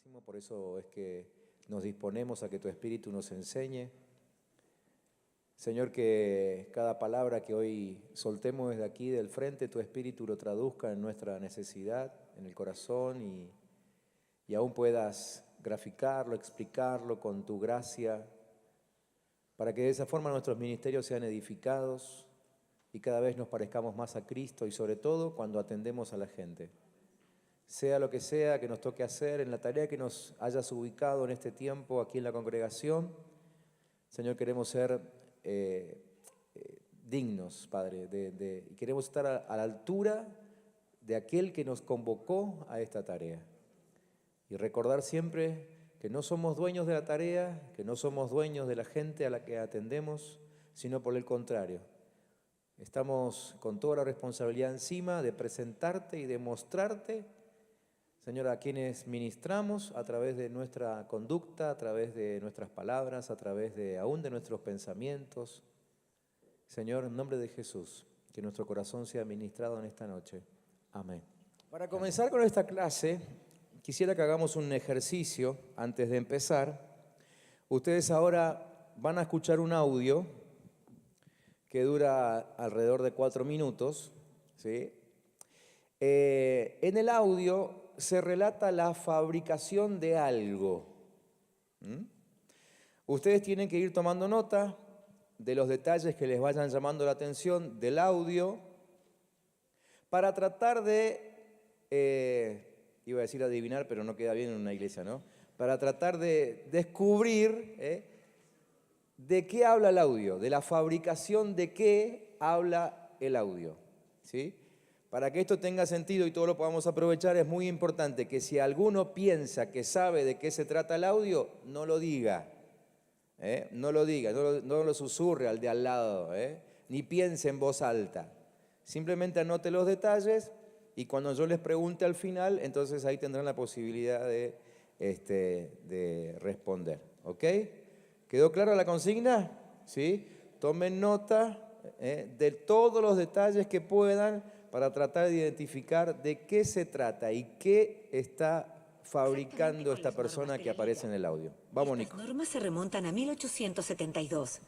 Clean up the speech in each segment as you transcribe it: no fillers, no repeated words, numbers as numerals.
máximo, por eso es que nos disponemos a que tu Espíritu nos enseñe. Señor, que cada palabra que hoy soltemos desde aquí, del frente, tu Espíritu lo traduzca en nuestra necesidad, en el corazón y aún puedas graficarlo, explicarlo con tu gracia, para que de esa forma nuestros ministerios sean edificados y cada vez nos parezcamos más a Cristo y sobre todo cuando atendemos a la gente. Sea lo que sea que nos toque hacer, en la tarea que nos hayas ubicado en este tiempo aquí en la congregación, Señor, queremos ser dignos, Padre, y queremos estar a la altura de aquel que nos convocó a esta tarea. Y recordar siempre que no somos dueños de la tarea, que no somos dueños de la gente a la que atendemos, sino por el contrario. Estamos con toda la responsabilidad encima de presentarte y de mostrarte, Señor, a quienes ministramos a través de nuestra conducta, a través de nuestras palabras, a través aún de nuestros pensamientos. Señor, en nombre de Jesús, que nuestro corazón sea ministrado en esta noche. Amén. Para comenzar con esta clase, quisiera que hagamos un ejercicio antes de empezar. Ustedes ahora van a escuchar un audio que dura alrededor de 4 minutos, ¿sí? En el audio se relata la fabricación de algo. Ustedes tienen que ir tomando nota de los detalles que les vayan llamando la atención del audio para tratar de, iba a decir adivinar, pero no queda bien en una iglesia, ¿no? Para tratar de descubrir de qué habla el audio, de la fabricación de qué habla el audio, ¿sí? Para que esto tenga sentido y todo lo podamos aprovechar, es muy importante que si alguno piensa que sabe de qué se trata el audio, no lo diga. No lo diga, no lo susurre al de al lado, ni piense en voz alta. Simplemente anote los detalles y cuando yo les pregunte al final, entonces ahí tendrán la posibilidad de responder. ¿Ok? ¿Quedó clara la consigna? ¿Sí? Tomen nota de todos los detalles que puedan para tratar de identificar de qué se trata y qué está fabricando esta persona que aparece en el audio. Vamos, Nico. Las normas se remontan a 1872.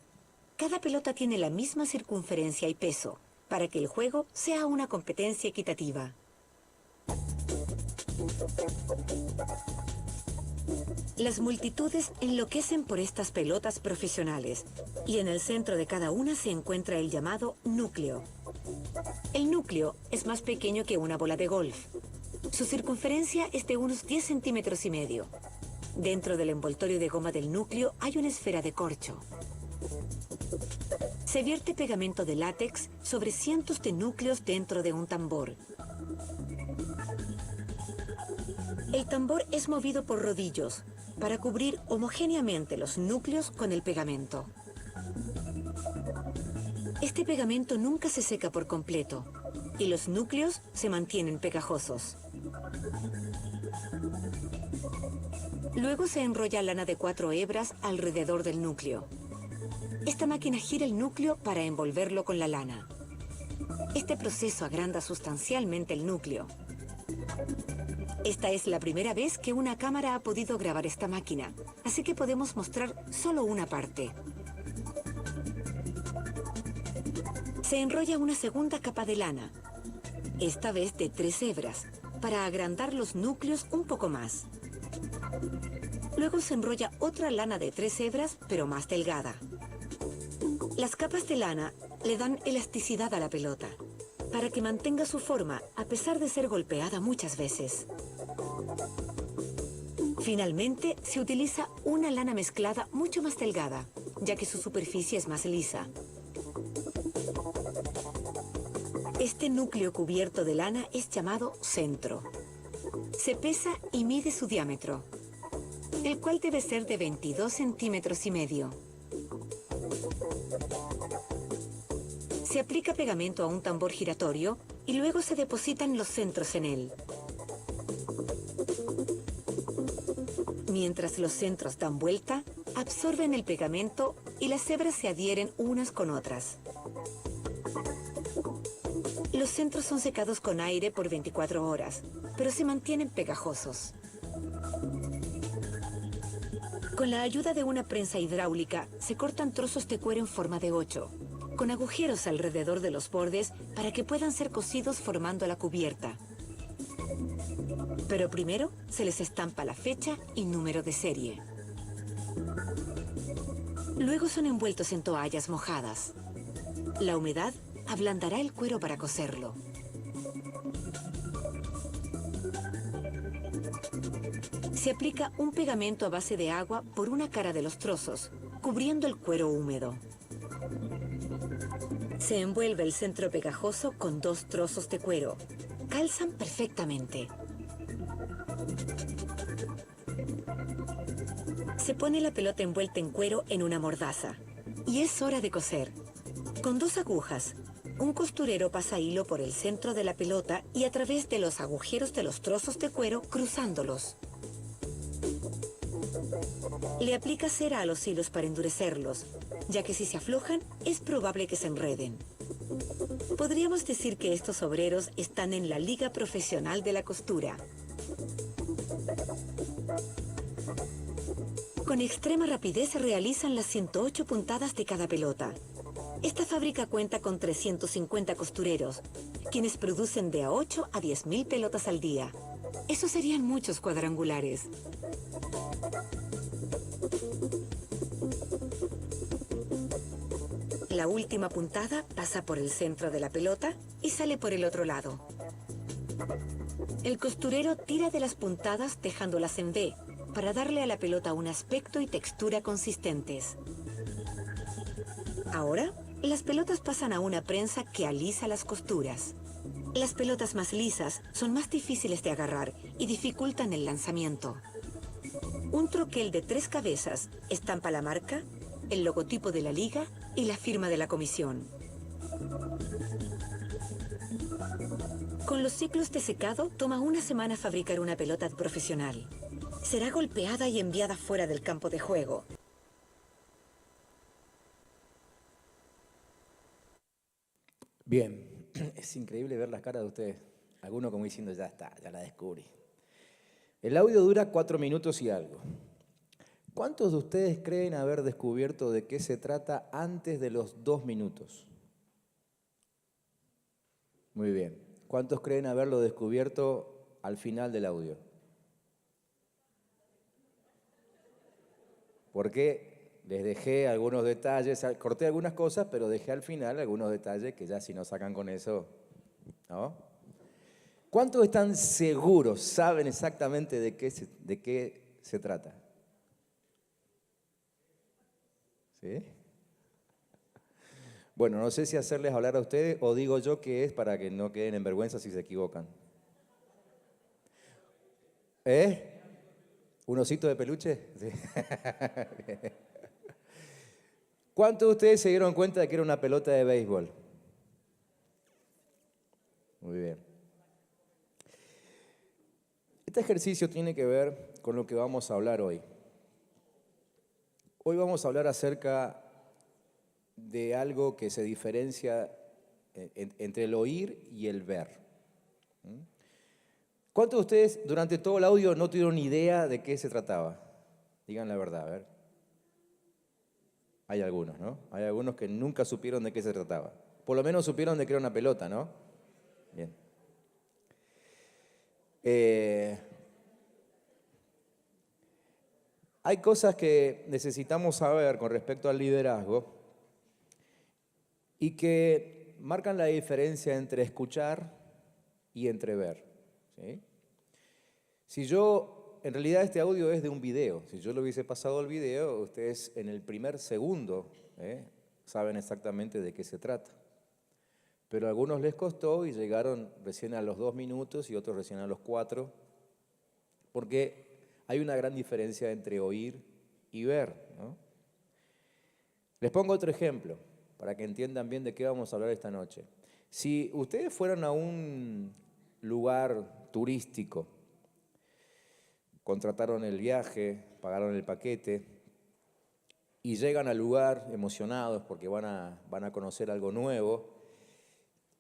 Cada pelota tiene la misma circunferencia y peso para que el juego sea una competencia equitativa. Las multitudes enloquecen por estas pelotas profesionales y en el centro de cada una se encuentra el llamado núcleo. El núcleo es más pequeño que una bola de golf. Su circunferencia es de unos 10 centímetros y medio. Dentro del envoltorio de goma del núcleo hay una esfera de corcho. Se vierte pegamento de látex sobre cientos de núcleos dentro de un tambor. El tambor es movido por rodillos para cubrir homogéneamente los núcleos con el pegamento. Este pegamento nunca se seca por completo y los núcleos se mantienen pegajosos. Luego se enrolla lana de 4 hebras alrededor del núcleo. Esta máquina gira el núcleo para envolverlo con la lana. Este proceso agranda sustancialmente el núcleo. Esta es la primera vez que una cámara ha podido grabar esta máquina, así que podemos mostrar solo una parte. Se enrolla una segunda capa de lana, esta vez de 3 hebras, para agrandar los núcleos un poco más. Luego se enrolla otra lana de 3 hebras, pero más delgada. Las capas de lana le dan elasticidad a la pelota, para que mantenga su forma a pesar de ser golpeada muchas veces. Finalmente, se utiliza una lana mezclada mucho más delgada, ya que su superficie es más lisa. Este núcleo cubierto de lana es llamado centro. Se pesa y mide su diámetro, el cual debe ser de 22 centímetros y medio. Se aplica pegamento a un tambor giratorio y luego se depositan los centros en él. Mientras los centros dan vuelta, absorben el pegamento y las hebras se adhieren unas con otras. Los centros son secados con aire por 24 horas, pero se mantienen pegajosos. Con la ayuda de una prensa hidráulica, se cortan trozos de cuero en forma de 8, con agujeros alrededor de los bordes para que puedan ser cosidos formando la cubierta. Pero primero se les estampa la fecha y número de serie. Luego son envueltos en toallas mojadas. La humedad ablandará el cuero para coserlo. Se aplica un pegamento a base de agua por una cara de los trozos, cubriendo el cuero húmedo. Se envuelve el centro pegajoso con 2 trozos de cuero. Calzan perfectamente. Se pone la pelota envuelta en cuero en una mordaza. Y es hora de coser. Con 2 agujas, un costurero pasa hilo por el centro de la pelota y a través de los agujeros de los trozos de cuero, cruzándolos. Le aplica cera a los hilos para endurecerlos, ya que si se aflojan, es probable que se enreden. Podríamos decir que estos obreros están en la liga profesional de la costura. Con extrema rapidez se realizan las 108 puntadas de cada pelota. Esta fábrica cuenta con 350 costureros, quienes producen de a 8 a 10.000 pelotas al día. Eso serían muchos cuadrangulares. La última puntada pasa por el centro de la pelota y sale por el otro lado. El costurero tira de las puntadas dejándolas en V, para darle a la pelota un aspecto y textura consistentes. Ahora, las pelotas pasan a una prensa que alisa las costuras. Las pelotas más lisas son más difíciles de agarrar y dificultan el lanzamiento. Un troquel de 3 cabezas estampa la marca, el logotipo de la liga y la firma de la comisión. Con los ciclos de secado, toma una semana fabricar una pelota profesional. Será golpeada y enviada fuera del campo de juego. Bien, es increíble ver las caras de ustedes. Algunos como diciendo, ya está, ya la descubrí. El audio dura 4 minutos y algo. ¿Cuántos de ustedes creen haber descubierto de qué se trata antes de los 2 minutos? Muy bien. ¿Cuántos creen haberlo descubierto al final del audio? Porque les dejé algunos detalles, corté algunas cosas, pero dejé al final algunos detalles que ya si no sacan con eso, ¿no? ¿Cuántos están seguros, saben exactamente de qué se trata? ¿Sí? Bueno, no sé si hacerles hablar a ustedes o digo yo que es para que no queden en vergüenza si se equivocan. ¿Eh? ¿Un osito de peluche? Sí. ¿Cuántos de ustedes se dieron cuenta de que era una pelota de béisbol? Muy bien. Este ejercicio tiene que ver con lo que vamos a hablar hoy. Hoy vamos a hablar acerca de algo que se diferencia entre el oír y el ver. ¿Cuántos de ustedes durante todo el audio no tuvieron idea de qué se trataba? Digan la verdad, a ver. Hay algunos, ¿no? Hay algunos que nunca supieron de qué se trataba. Por lo menos supieron de que era una pelota, ¿no? Bien. Hay cosas que necesitamos saber con respecto al liderazgo y que marcan la diferencia entre escuchar y entre ver. ¿Sí? Si yo, en realidad este audio es de un video, si yo le hubiese pasado el video, ustedes en el primer segundo saben exactamente de qué se trata. Pero a algunos les costó y llegaron recién a los 2 minutos y otros recién a los 4, porque hay una gran diferencia entre oír y ver, ¿no? Les pongo otro ejemplo, para que entiendan bien de qué vamos a hablar esta noche. Si ustedes fueran a un lugar turístico, contrataron el viaje, pagaron el paquete y llegan al lugar emocionados porque van a conocer algo nuevo,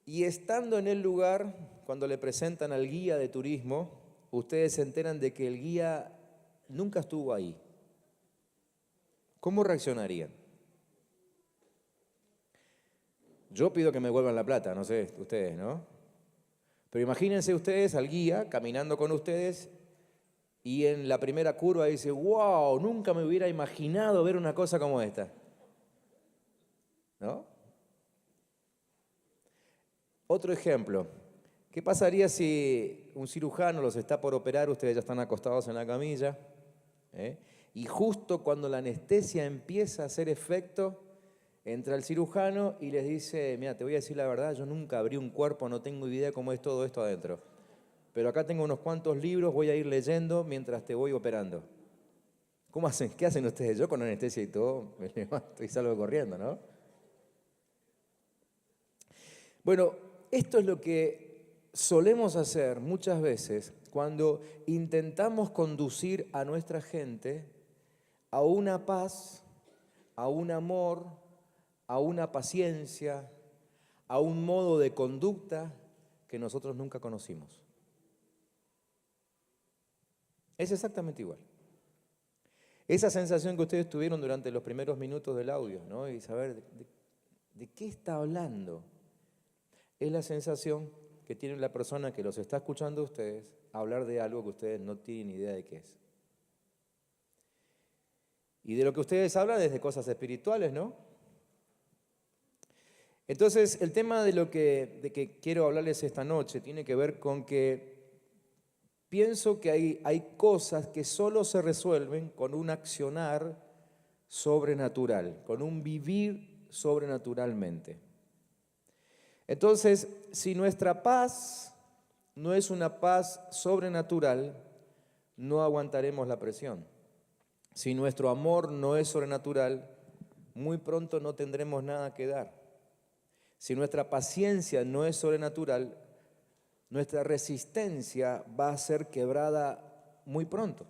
y estando en el lugar, cuando le presentan al guía de turismo, ustedes se enteran de que el guía nunca estuvo ahí? ¿Cómo reaccionarían? Yo pido que me vuelvan la plata, no sé, ustedes, ¿no? Pero imagínense ustedes al guía caminando con ustedes y en la primera curva dice, wow, nunca me hubiera imaginado ver una cosa como esta. ¿No? Otro ejemplo. ¿Qué pasaría si un cirujano los está por operar, ustedes ya están acostados en la camilla, y justo cuando la anestesia empieza a hacer efecto, entra el cirujano y les dice, mira, te voy a decir la verdad, yo nunca abrí un cuerpo, no tengo idea cómo es todo esto adentro. Pero acá tengo unos cuantos libros, voy a ir leyendo mientras te voy operando. ¿Cómo hacen? ¿Qué hacen ustedes? Yo con anestesia y todo me levanto y salgo corriendo, ¿no? Bueno, esto es lo que solemos hacer muchas veces cuando intentamos conducir a nuestra gente a una paz, a un amor, a una paciencia, a un modo de conducta que nosotros nunca conocimos. Es exactamente igual. Esa sensación que ustedes tuvieron durante los primeros minutos del audio, ¿no? Y saber de qué está hablando, es la sensación que tiene la persona que los está escuchando a ustedes hablar de algo que ustedes no tienen idea de qué es. Y de lo que ustedes hablan es de cosas espirituales, ¿no? Entonces, el tema de que quiero hablarles esta noche tiene que ver con que pienso que hay cosas que solo se resuelven con un accionar sobrenatural, con un vivir sobrenaturalmente. Entonces, si nuestra paz no es una paz sobrenatural, no aguantaremos la presión. Si nuestro amor no es sobrenatural, muy pronto no tendremos nada que dar. Si nuestra paciencia no es sobrenatural, nuestra resistencia va a ser quebrada muy pronto.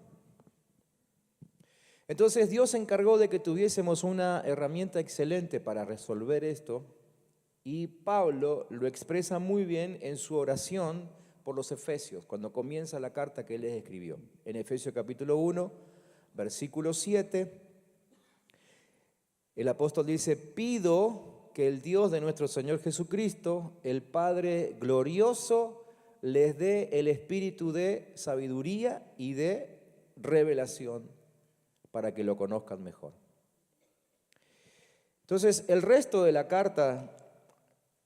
Entonces Dios se encargó de que tuviésemos una herramienta excelente para resolver esto, y Pablo lo expresa muy bien en su oración por los Efesios, cuando comienza la carta que él les escribió. En Efesios capítulo 1, versículo 7, el apóstol dice, pido que el Dios de nuestro Señor Jesucristo, el Padre glorioso, les dé el espíritu de sabiduría y de revelación para que lo conozcan mejor. Entonces, el resto de la carta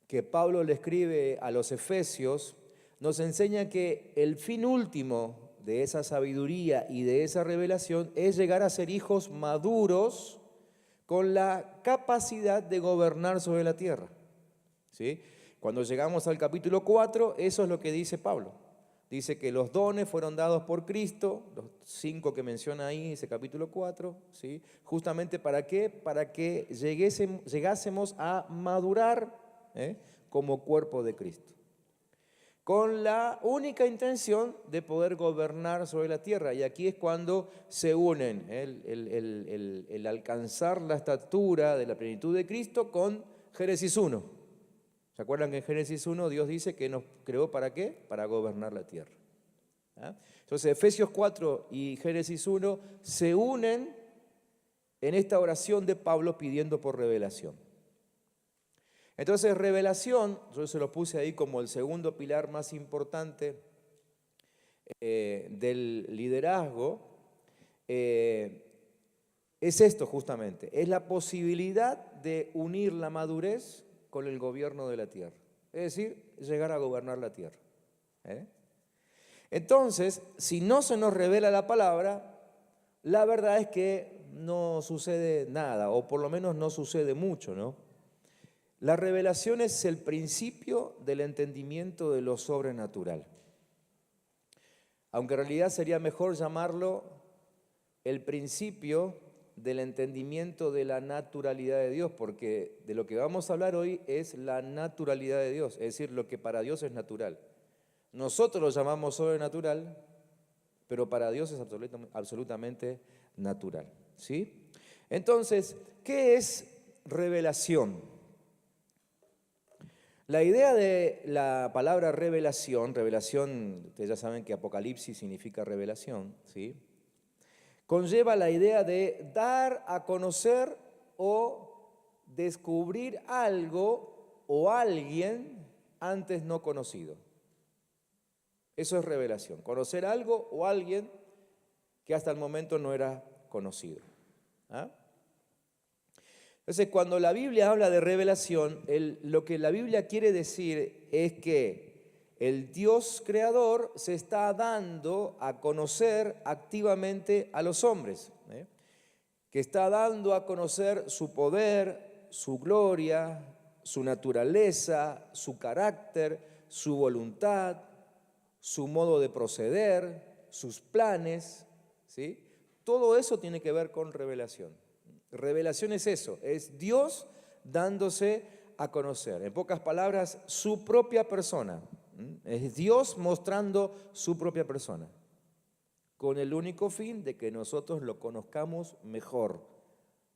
que Pablo le escribe a los Efesios nos enseña que el fin último de esa sabiduría y de esa revelación es llegar a ser hijos maduros con la capacidad de gobernar sobre la tierra. ¿Sí? Cuando llegamos al capítulo 4, eso es lo que dice Pablo. Dice que los dones fueron dados por Cristo, los 5 que menciona ahí, ese capítulo 4, ¿sí? Justamente ¿para qué? Para que llegásemos a madurar como cuerpo de Cristo, con la única intención de poder gobernar sobre la tierra. Y aquí es cuando se unen el alcanzar la estatura de la plenitud de Cristo con Génesis 1. ¿Se acuerdan que en Génesis 1 Dios dice que nos creó para qué? Para gobernar la tierra. Entonces Efesios 4 y Génesis 1 se unen en esta oración de Pablo pidiendo por revelación. Entonces, revelación, yo se lo puse ahí como el segundo pilar más importante del liderazgo, es esto justamente, es la posibilidad de unir la madurez con el gobierno de la tierra, es decir, llegar a gobernar la tierra. Entonces, si no se nos revela la palabra, la verdad es que no sucede nada, o por lo menos no sucede mucho, ¿no? La revelación es el principio del entendimiento de lo sobrenatural. Aunque en realidad sería mejor llamarlo el principio del entendimiento de la naturalidad de Dios, porque de lo que vamos a hablar hoy es la naturalidad de Dios, es decir, lo que para Dios es natural. Nosotros lo llamamos sobrenatural, pero para Dios es absolutamente natural, ¿sí? Entonces, ¿qué es revelación? La idea de la palabra revelación, ustedes ya saben que Apocalipsis significa revelación, ¿sí? Conlleva la idea de dar a conocer o descubrir algo o alguien antes no conocido. Eso es revelación, conocer algo o alguien que hasta el momento no era conocido. ¿Ah? Entonces, cuando la Biblia habla de revelación, lo que la Biblia quiere decir es que el Dios creador se está dando a conocer activamente a los hombres, que está dando a conocer su poder, su gloria, su naturaleza, su carácter, su voluntad, su modo de proceder, sus planes, ¿sí? Todo eso tiene que ver con revelación. Revelación es eso, es Dios dándose a conocer. En pocas palabras, su propia persona. Es Dios mostrando su propia persona, con el único fin de que nosotros lo conozcamos mejor,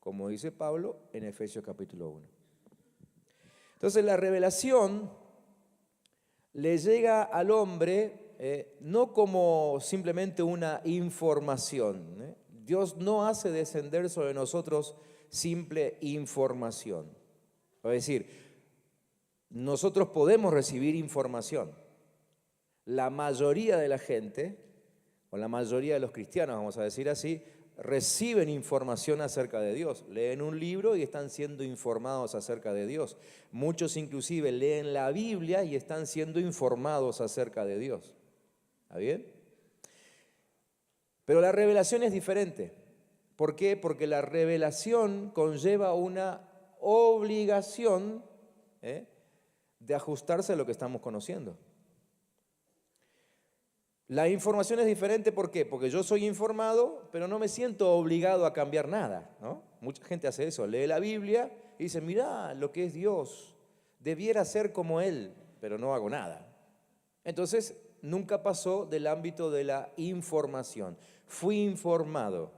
como dice Pablo en Efesios capítulo 1. Entonces la revelación le llega al hombre no como simplemente una información. Dios no hace descender sobre nosotros simple información. Es decir, nosotros podemos recibir información. La mayoría de la gente, o la mayoría de los cristianos, vamos a decir así, reciben información acerca de Dios. Leen un libro y están siendo informados acerca de Dios. Muchos inclusive leen la Biblia y están siendo informados acerca de Dios. ¿Está bien? Pero la revelación es diferente. ¿Por qué? Porque la revelación conlleva una obligación de ajustarse a lo que estamos conociendo. La información es diferente, ¿por qué? Porque yo soy informado, pero no me siento obligado a cambiar nada, ¿no? Mucha gente hace eso, lee la Biblia y dice, mirá lo que es Dios, debiera ser como Él, pero no hago nada. Entonces, nunca pasó del ámbito de la información. Fui informado.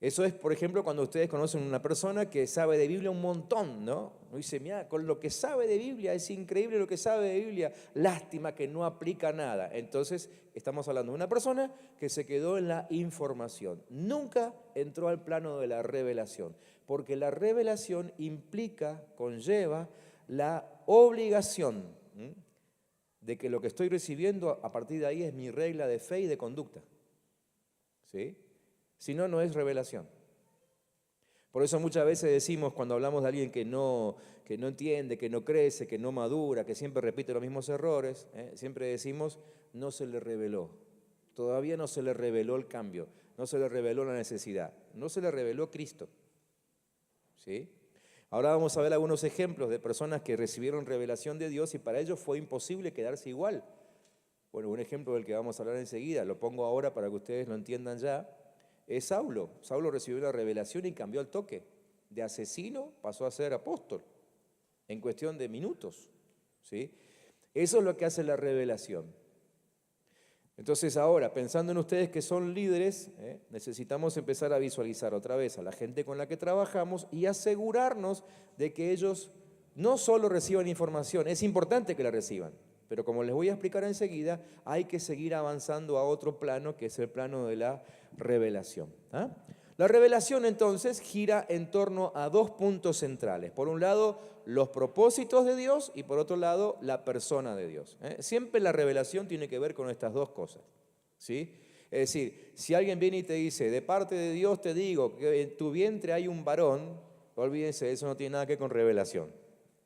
Eso es, por ejemplo, cuando ustedes conocen a una persona que sabe de Biblia un montón, ¿no? Uno dice, mira, con lo que sabe de Biblia, es increíble lo que sabe de Biblia, lástima que no aplica nada. Entonces, estamos hablando de una persona que se quedó en la información. Nunca entró al plano de la revelación, porque la revelación implica, conlleva la obligación de que lo que estoy recibiendo a partir de ahí es mi regla de fe y de conducta. ¿Sí? Si no, no es revelación. Por eso muchas veces decimos, cuando hablamos de alguien que no entiende, que no crece, que no madura, que siempre repite los mismos errores, siempre decimos, no se le reveló. Todavía no se le reveló el cambio, no se le reveló la necesidad, no se le reveló Cristo. ¿Sí? Ahora vamos a ver algunos ejemplos de personas que recibieron revelación de Dios y para ellos fue imposible quedarse igual. Bueno, un ejemplo del que vamos a hablar enseguida, lo pongo ahora para que ustedes lo entiendan ya, es Saulo. Saulo recibió la revelación y cambió al toque. De asesino pasó a ser apóstol en cuestión de minutos. ¿Sí? Eso es lo que hace la revelación. Entonces ahora, pensando en ustedes que son líderes, necesitamos empezar a visualizar otra vez a la gente con la que trabajamos y asegurarnos de que ellos no solo reciban información, es importante que la reciban, pero como les voy a explicar enseguida, hay que seguir avanzando a otro plano, que es el plano de la revelación. ¿Ah? La revelación entonces gira en torno a dos puntos centrales. Por un lado, los propósitos de Dios y por otro lado, la persona de Dios. Siempre la revelación tiene que ver con estas dos cosas. ¿Sí? Es decir, si alguien viene y te dice, de parte de Dios te digo que en tu vientre hay un varón, olvídense, eso no tiene nada que ver con revelación.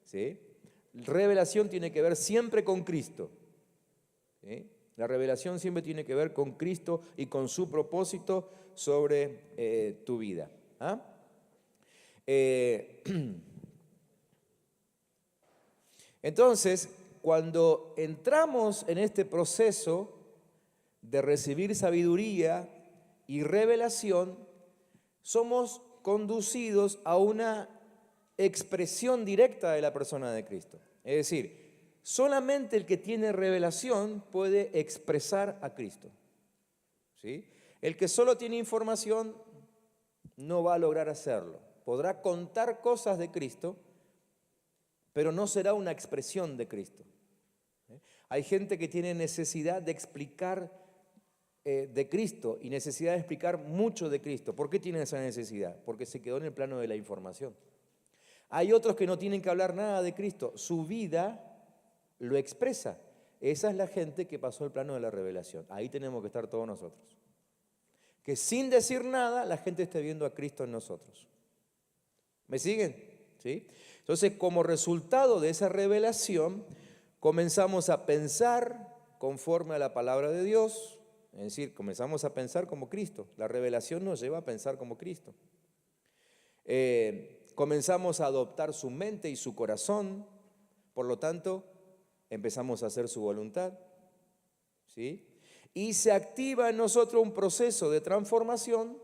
¿Sí? Revelación tiene que ver siempre con Cristo. ¿Sí? La revelación siempre tiene que ver con Cristo y con su propósito sobre tu vida. ¿Ah? Entonces, cuando entramos en este proceso de recibir sabiduría y revelación, somos conducidos a una expresión directa de la persona de Cristo. Es decir, solamente el que tiene revelación puede expresar a Cristo. ¿Sí? El que solo tiene información no va a lograr hacerlo. Podrá contar cosas de Cristo, pero no será una expresión de Cristo. Hay gente que tiene necesidad de explicar de Cristo y necesidad de explicar mucho de Cristo. ¿Por qué tienen esa necesidad? Porque se quedó en el plano de la información. Hay otros que no tienen que hablar nada de Cristo, su vida lo expresa. Esa es la gente que pasó el plano de la revelación. Ahí tenemos que estar todos nosotros. Que sin decir nada, la gente esté viendo a Cristo en nosotros. ¿Me siguen? ¿Sí? Entonces, como resultado de esa revelación, comenzamos a pensar conforme a la palabra de Dios, es decir, comenzamos a pensar como Cristo. La revelación nos lleva a pensar como Cristo. Comenzamos a adoptar su mente y su corazón, por lo tanto, empezamos a hacer su voluntad, ¿sí? Y se activa en nosotros un proceso de transformación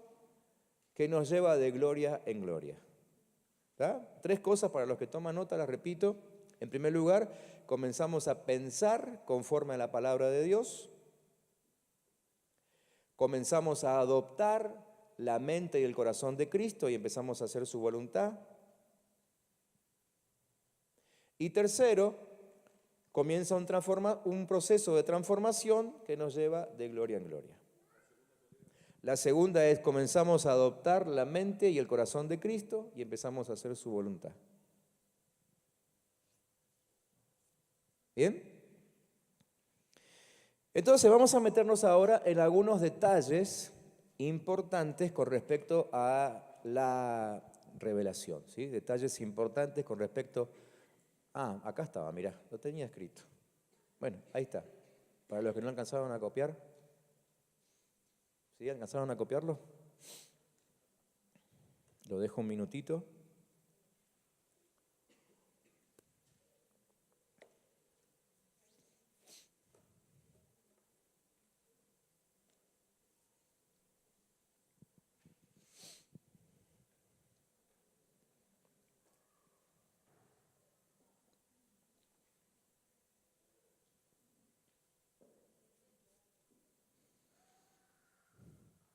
que nos lleva de gloria en gloria. ¿Está? 3 cosas para los que toman nota, las repito. En primer lugar, comenzamos a pensar conforme a la palabra de Dios. Comenzamos a adoptar la mente y el corazón de Cristo y empezamos a hacer su voluntad. Y tercero, comienza un proceso de transformación que nos lleva de gloria en gloria. La segunda es, comenzamos a adoptar la mente y el corazón de Cristo y empezamos a hacer su voluntad. ¿Bien? Entonces vamos a meternos ahora en algunos detalles importantes con respecto a la revelación, ¿sí? Detalles importantes con respecto acá estaba, mirá, lo tenía escrito. Bueno, ahí está. Para los que no alcanzaron a copiar. ¿Sí? ¿Alcanzaron a copiarlo? Lo dejo un minutito.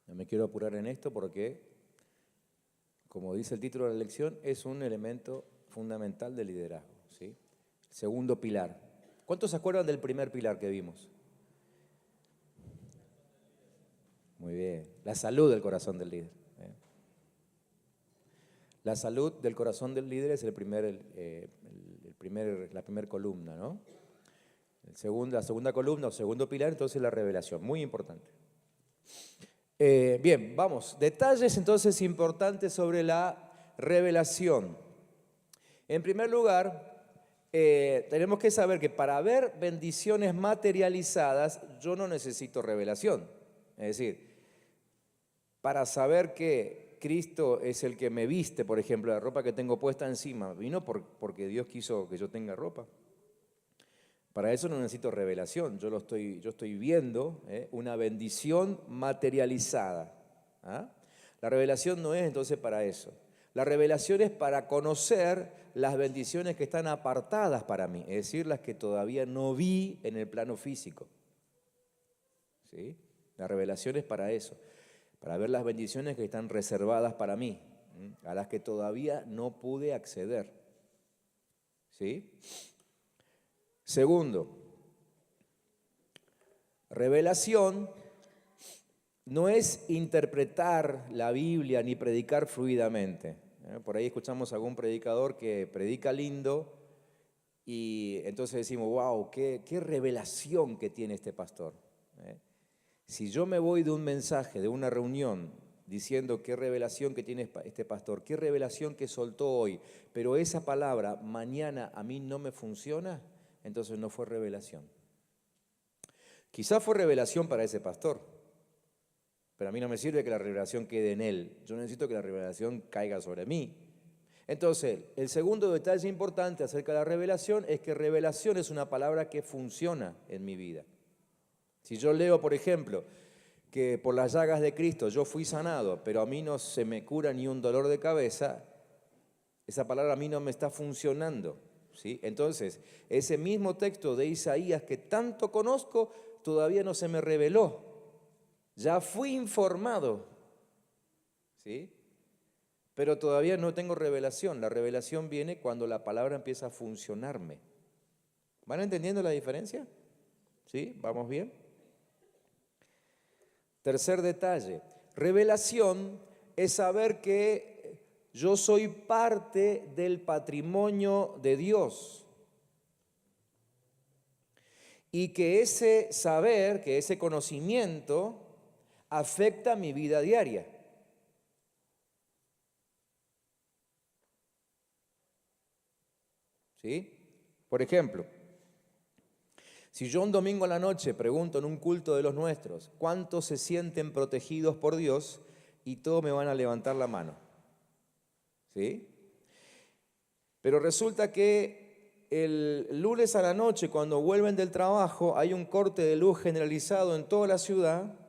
No me quiero apurar en esto porque, como dice el título de la lección, es un elemento fundamental del liderazgo, ¿sí? Segundo pilar. ¿Cuántos se acuerdan del primer pilar que vimos? Muy bien. La salud del corazón del líder. La salud del corazón del líder es la primera columna, ¿no? La segunda columna o segundo pilar, entonces la revelación. Muy importante. Bien, vamos. Detalles entonces importantes sobre la revelación. En primer lugar, tenemos que saber que para ver bendiciones materializadas, yo no necesito revelación. Es decir, para saber que Cristo es el que me viste, por ejemplo, la ropa que tengo puesta encima, vino porque Dios quiso que yo tenga ropa. Para eso no necesito revelación, yo estoy viendo una bendición materializada. La revelación no es entonces para eso. La revelación es para conocer las bendiciones que están apartadas para mí, es decir, las que todavía no vi en el plano físico. ¿Sí? La revelación es para eso, para ver las bendiciones que están reservadas para mí, a las que todavía no pude acceder. ¿Sí? Segundo, revelación no es interpretar la Biblia ni predicar fluidamente. Por ahí escuchamos a algún predicador que predica lindo y entonces decimos, wow, qué revelación que tiene este pastor. Si yo me voy de un mensaje, de una reunión, diciendo qué revelación que tiene este pastor, qué revelación que soltó hoy, pero esa palabra mañana a mí no me funciona, entonces no fue revelación. Quizás fue revelación para ese pastor, pero a mí no me sirve que la revelación quede en él. Yo necesito que la revelación caiga sobre mí. Entonces, el segundo detalle importante acerca de la revelación es que revelación es una palabra que funciona en mi vida. Si yo leo, por ejemplo, que por las llagas de Cristo yo fui sanado, pero a mí no se me cura ni un dolor de cabeza, esa palabra a mí no me está funcionando. ¿Sí? Entonces, ese mismo texto de Isaías que tanto conozco, todavía no se me reveló. Ya fui informado, ¿sí? pero todavía no tengo revelación. La revelación viene cuando la palabra empieza a funcionarme. ¿Van entendiendo la diferencia? ¿Sí? ¿Vamos bien? Tercer detalle. Revelación es saber que yo soy parte del patrimonio de Dios. Y que ese saber, que ese conocimiento afecta mi vida diaria. ¿Sí? Por ejemplo, si yo un domingo a la noche pregunto en un culto de los nuestros, ¿cuántos se sienten protegidos por Dios? Y todos me van a levantar la mano. ¿Sí? Pero resulta que el lunes a la noche, cuando vuelven del trabajo, hay un corte de luz generalizado en toda la ciudad,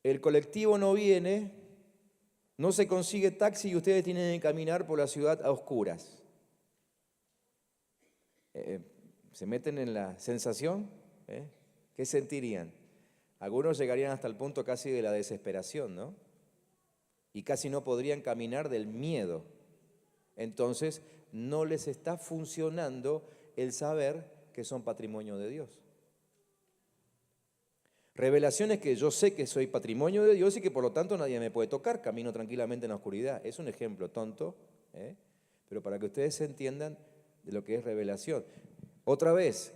el colectivo no viene, no se consigue taxi y ustedes tienen que caminar por la ciudad a oscuras. ¿Se meten en la sensación? ¿Qué sentirían? Algunos llegarían hasta el punto casi de la desesperación, ¿no? Y casi no podrían caminar del miedo. Entonces, no les está funcionando el saber que son patrimonio de Dios. Revelación es que yo sé que soy patrimonio de Dios y que por lo tanto nadie me puede tocar, camino tranquilamente en la oscuridad. Es un ejemplo tonto, pero para que ustedes se entiendan de lo que es revelación. Otra vez,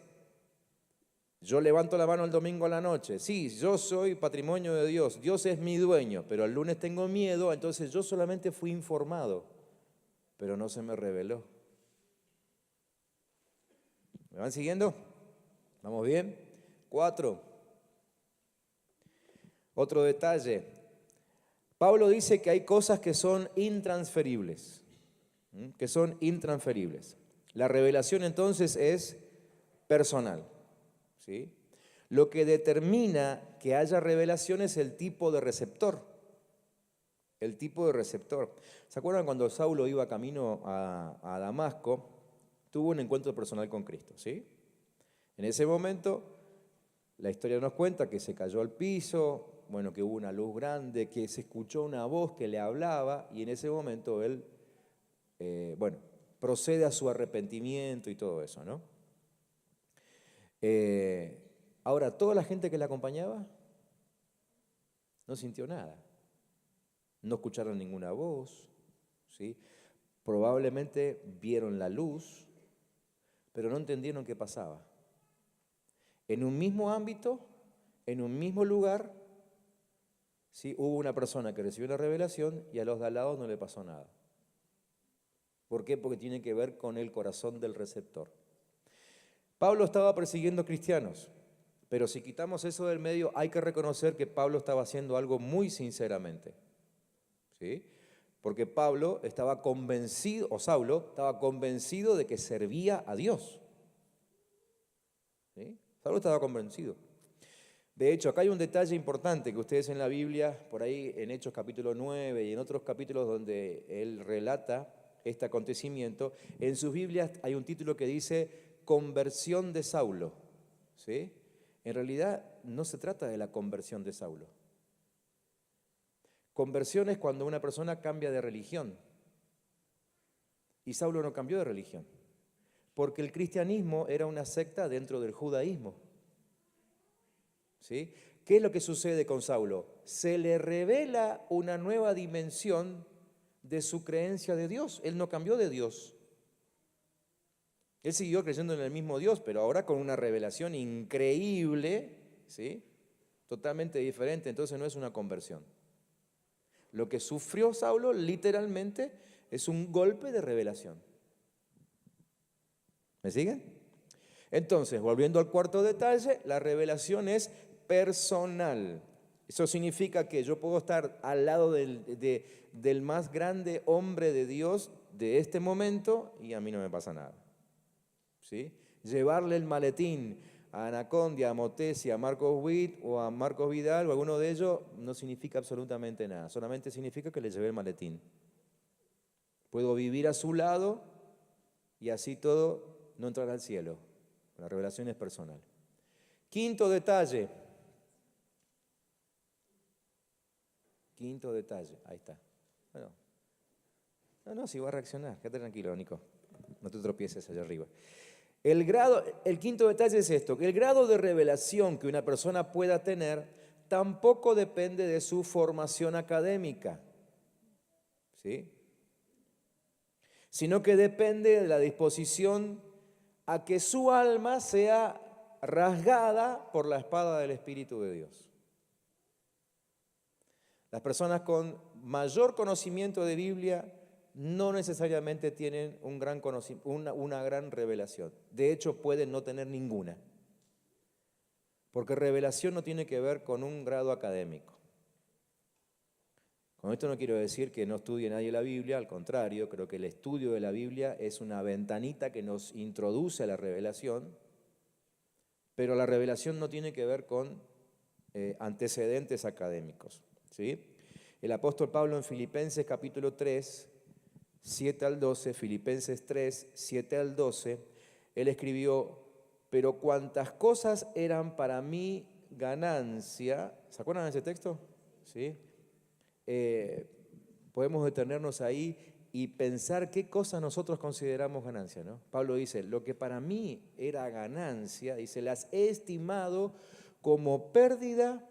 yo levanto la mano el domingo a la noche. Sí, yo soy patrimonio de Dios, Dios es mi dueño, pero el lunes tengo miedo, entonces yo solamente fui informado, pero no se me reveló. ¿Me van siguiendo? ¿Vamos bien? 4. Otro detalle. Pablo dice que hay cosas que son intransferibles, que son intransferibles. La revelación entonces es personal, ¿sí? Lo que determina que haya revelación es el tipo de receptor. El tipo de receptor. ¿Se acuerdan cuando Saulo iba camino a Damasco? Tuvo un encuentro personal con Cristo, ¿sí? En ese momento, la historia nos cuenta que se cayó al piso, bueno, que hubo una luz grande, que se escuchó una voz que le hablaba y en ese momento él, procede a su arrepentimiento y todo eso, ¿no? Ahora, toda la gente que le acompañaba no sintió nada. No escucharon ninguna voz, ¿sí? Probablemente vieron la luz, pero no entendieron qué pasaba. En un mismo ámbito, en un mismo lugar, ¿sí? Hubo una persona que recibió una revelación y a los de al lado no le pasó nada. ¿Por qué? Porque tiene que ver con el corazón del receptor. Pablo estaba persiguiendo cristianos, pero si quitamos eso del medio, hay que reconocer que Pablo estaba haciendo algo muy sinceramente, ¿sí? Porque Pablo estaba convencido, o Saulo estaba convencido de que servía a Dios, ¿sí? Saulo estaba convencido. De hecho, acá hay un detalle importante que ustedes en la Biblia, por ahí en Hechos capítulo 9 y en otros capítulos donde él relata este acontecimiento, en sus Biblias hay un título que dice conversión de Saulo, ¿sí? En realidad no se trata de la conversión de Saulo. Conversión es cuando una persona cambia de religión. Y Saulo no cambió de religión, porque el cristianismo era una secta dentro del judaísmo, ¿sí? ¿Qué es lo que sucede con Saulo? Se le revela una nueva dimensión de su creencia de Dios. Él no cambió de Dios. Él siguió creyendo en el mismo Dios, pero ahora con una revelación increíble, ¿sí? Totalmente diferente. Entonces no es una conversión. Lo que sufrió Saulo literalmente es un golpe de revelación. ¿Me siguen? Entonces, volviendo al cuarto detalle, la revelación es personal. Eso significa que yo puedo estar al lado del más grande hombre de Dios de este momento y a mí no me pasa nada, ¿sí? Llevarle el maletín a Anacondia, a Motesi, a Marcos Witt o a Marcos Vidal o alguno de ellos no significa absolutamente nada, solamente significa que le llevé el maletín. Puedo vivir a su lado y así todo no entrar al cielo. La revelación es personal. Quinto detalle, ahí está. Bueno, no, si va a reaccionar. Quédate tranquilo, Nico. No te tropieces allá arriba. El quinto detalle es esto, que el grado de revelación que una persona pueda tener tampoco depende de su formación académica, ¿sí? Sino que depende de la disposición a que su alma sea rasgada por la espada del Espíritu de Dios. Las personas con mayor conocimiento de Biblia no necesariamente tienen una gran revelación. De hecho, pueden no tener ninguna. Porque revelación no tiene que ver con un grado académico. Con esto no quiero decir que no estudie nadie la Biblia, al contrario, creo que el estudio de la Biblia es una ventanita que nos introduce a la revelación, pero la revelación no tiene que ver con antecedentes académicos, ¿sí? El apóstol Pablo en Filipenses capítulo 3, 7 al 12, Filipenses 3, 7 al 12, él escribió: pero cuantas cosas eran para mí ganancia, ¿se acuerdan de ese texto? ¿Sí? Podemos detenernos ahí y pensar qué cosas nosotros consideramos ganancia, ¿no? Pablo dice, lo que para mí era ganancia, dice, las he estimado como pérdida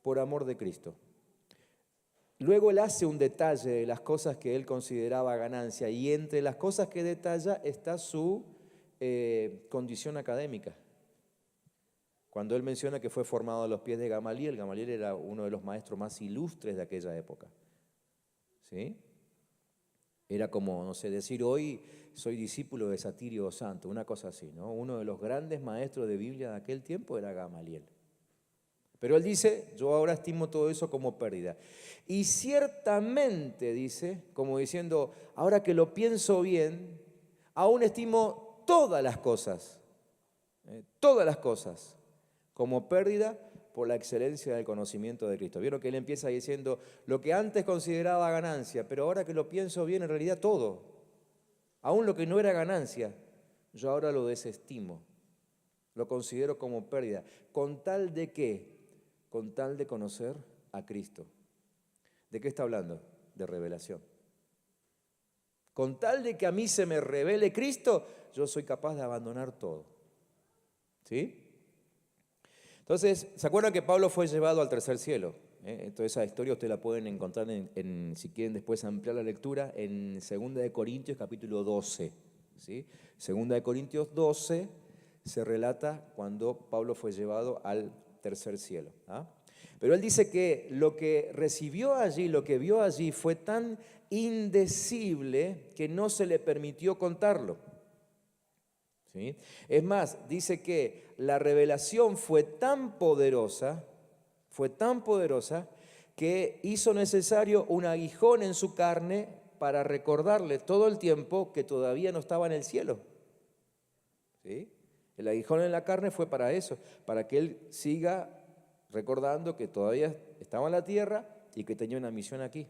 por amor de Cristo. Luego él hace un detalle de las cosas que él consideraba ganancia y entre las cosas que detalla está su condición académica. Cuando él menciona que fue formado a los pies de Gamaliel, Gamaliel era uno de los maestros más ilustres de aquella época. ¿Sí? Era como, no sé, decir hoy soy discípulo de Satirio Santo, una cosa así, ¿no? Uno de los grandes maestros de Biblia de aquel tiempo era Gamaliel. Pero él dice, yo ahora estimo todo eso como pérdida. Y ciertamente, dice, como diciendo, ahora que lo pienso bien, aún estimo todas las cosas como pérdida por la excelencia del conocimiento de Cristo. Vieron que él empieza diciendo, lo que antes consideraba ganancia, pero ahora que lo pienso bien, en realidad todo, aún lo que no era ganancia, yo ahora lo desestimo, lo considero como pérdida. ¿Con tal de qué? Con tal de conocer a Cristo. ¿De qué está hablando? De revelación. Con tal de que a mí se me revele Cristo, yo soy capaz de abandonar todo. ¿Sí? Entonces, ¿se acuerdan que Pablo fue llevado al tercer cielo? Toda esa historia ustedes la pueden encontrar, si quieren después ampliar la lectura, en 2 Corintios capítulo 12. ¿Sí? 2 Corintios 12 se relata cuando Pablo fue llevado al tercer cielo. ¿Ah? Pero él dice que lo que recibió allí, lo que vio allí fue tan indecible que no se le permitió contarlo. ¿Sí? Es más, dice que la revelación fue tan poderosa que hizo necesario un aguijón en su carne para recordarle todo el tiempo que todavía no estaba en el cielo. ¿Sí? El aguijón en la carne fue para eso, para que él siga recordando que todavía estaba en la tierra y que tenía una misión aquí.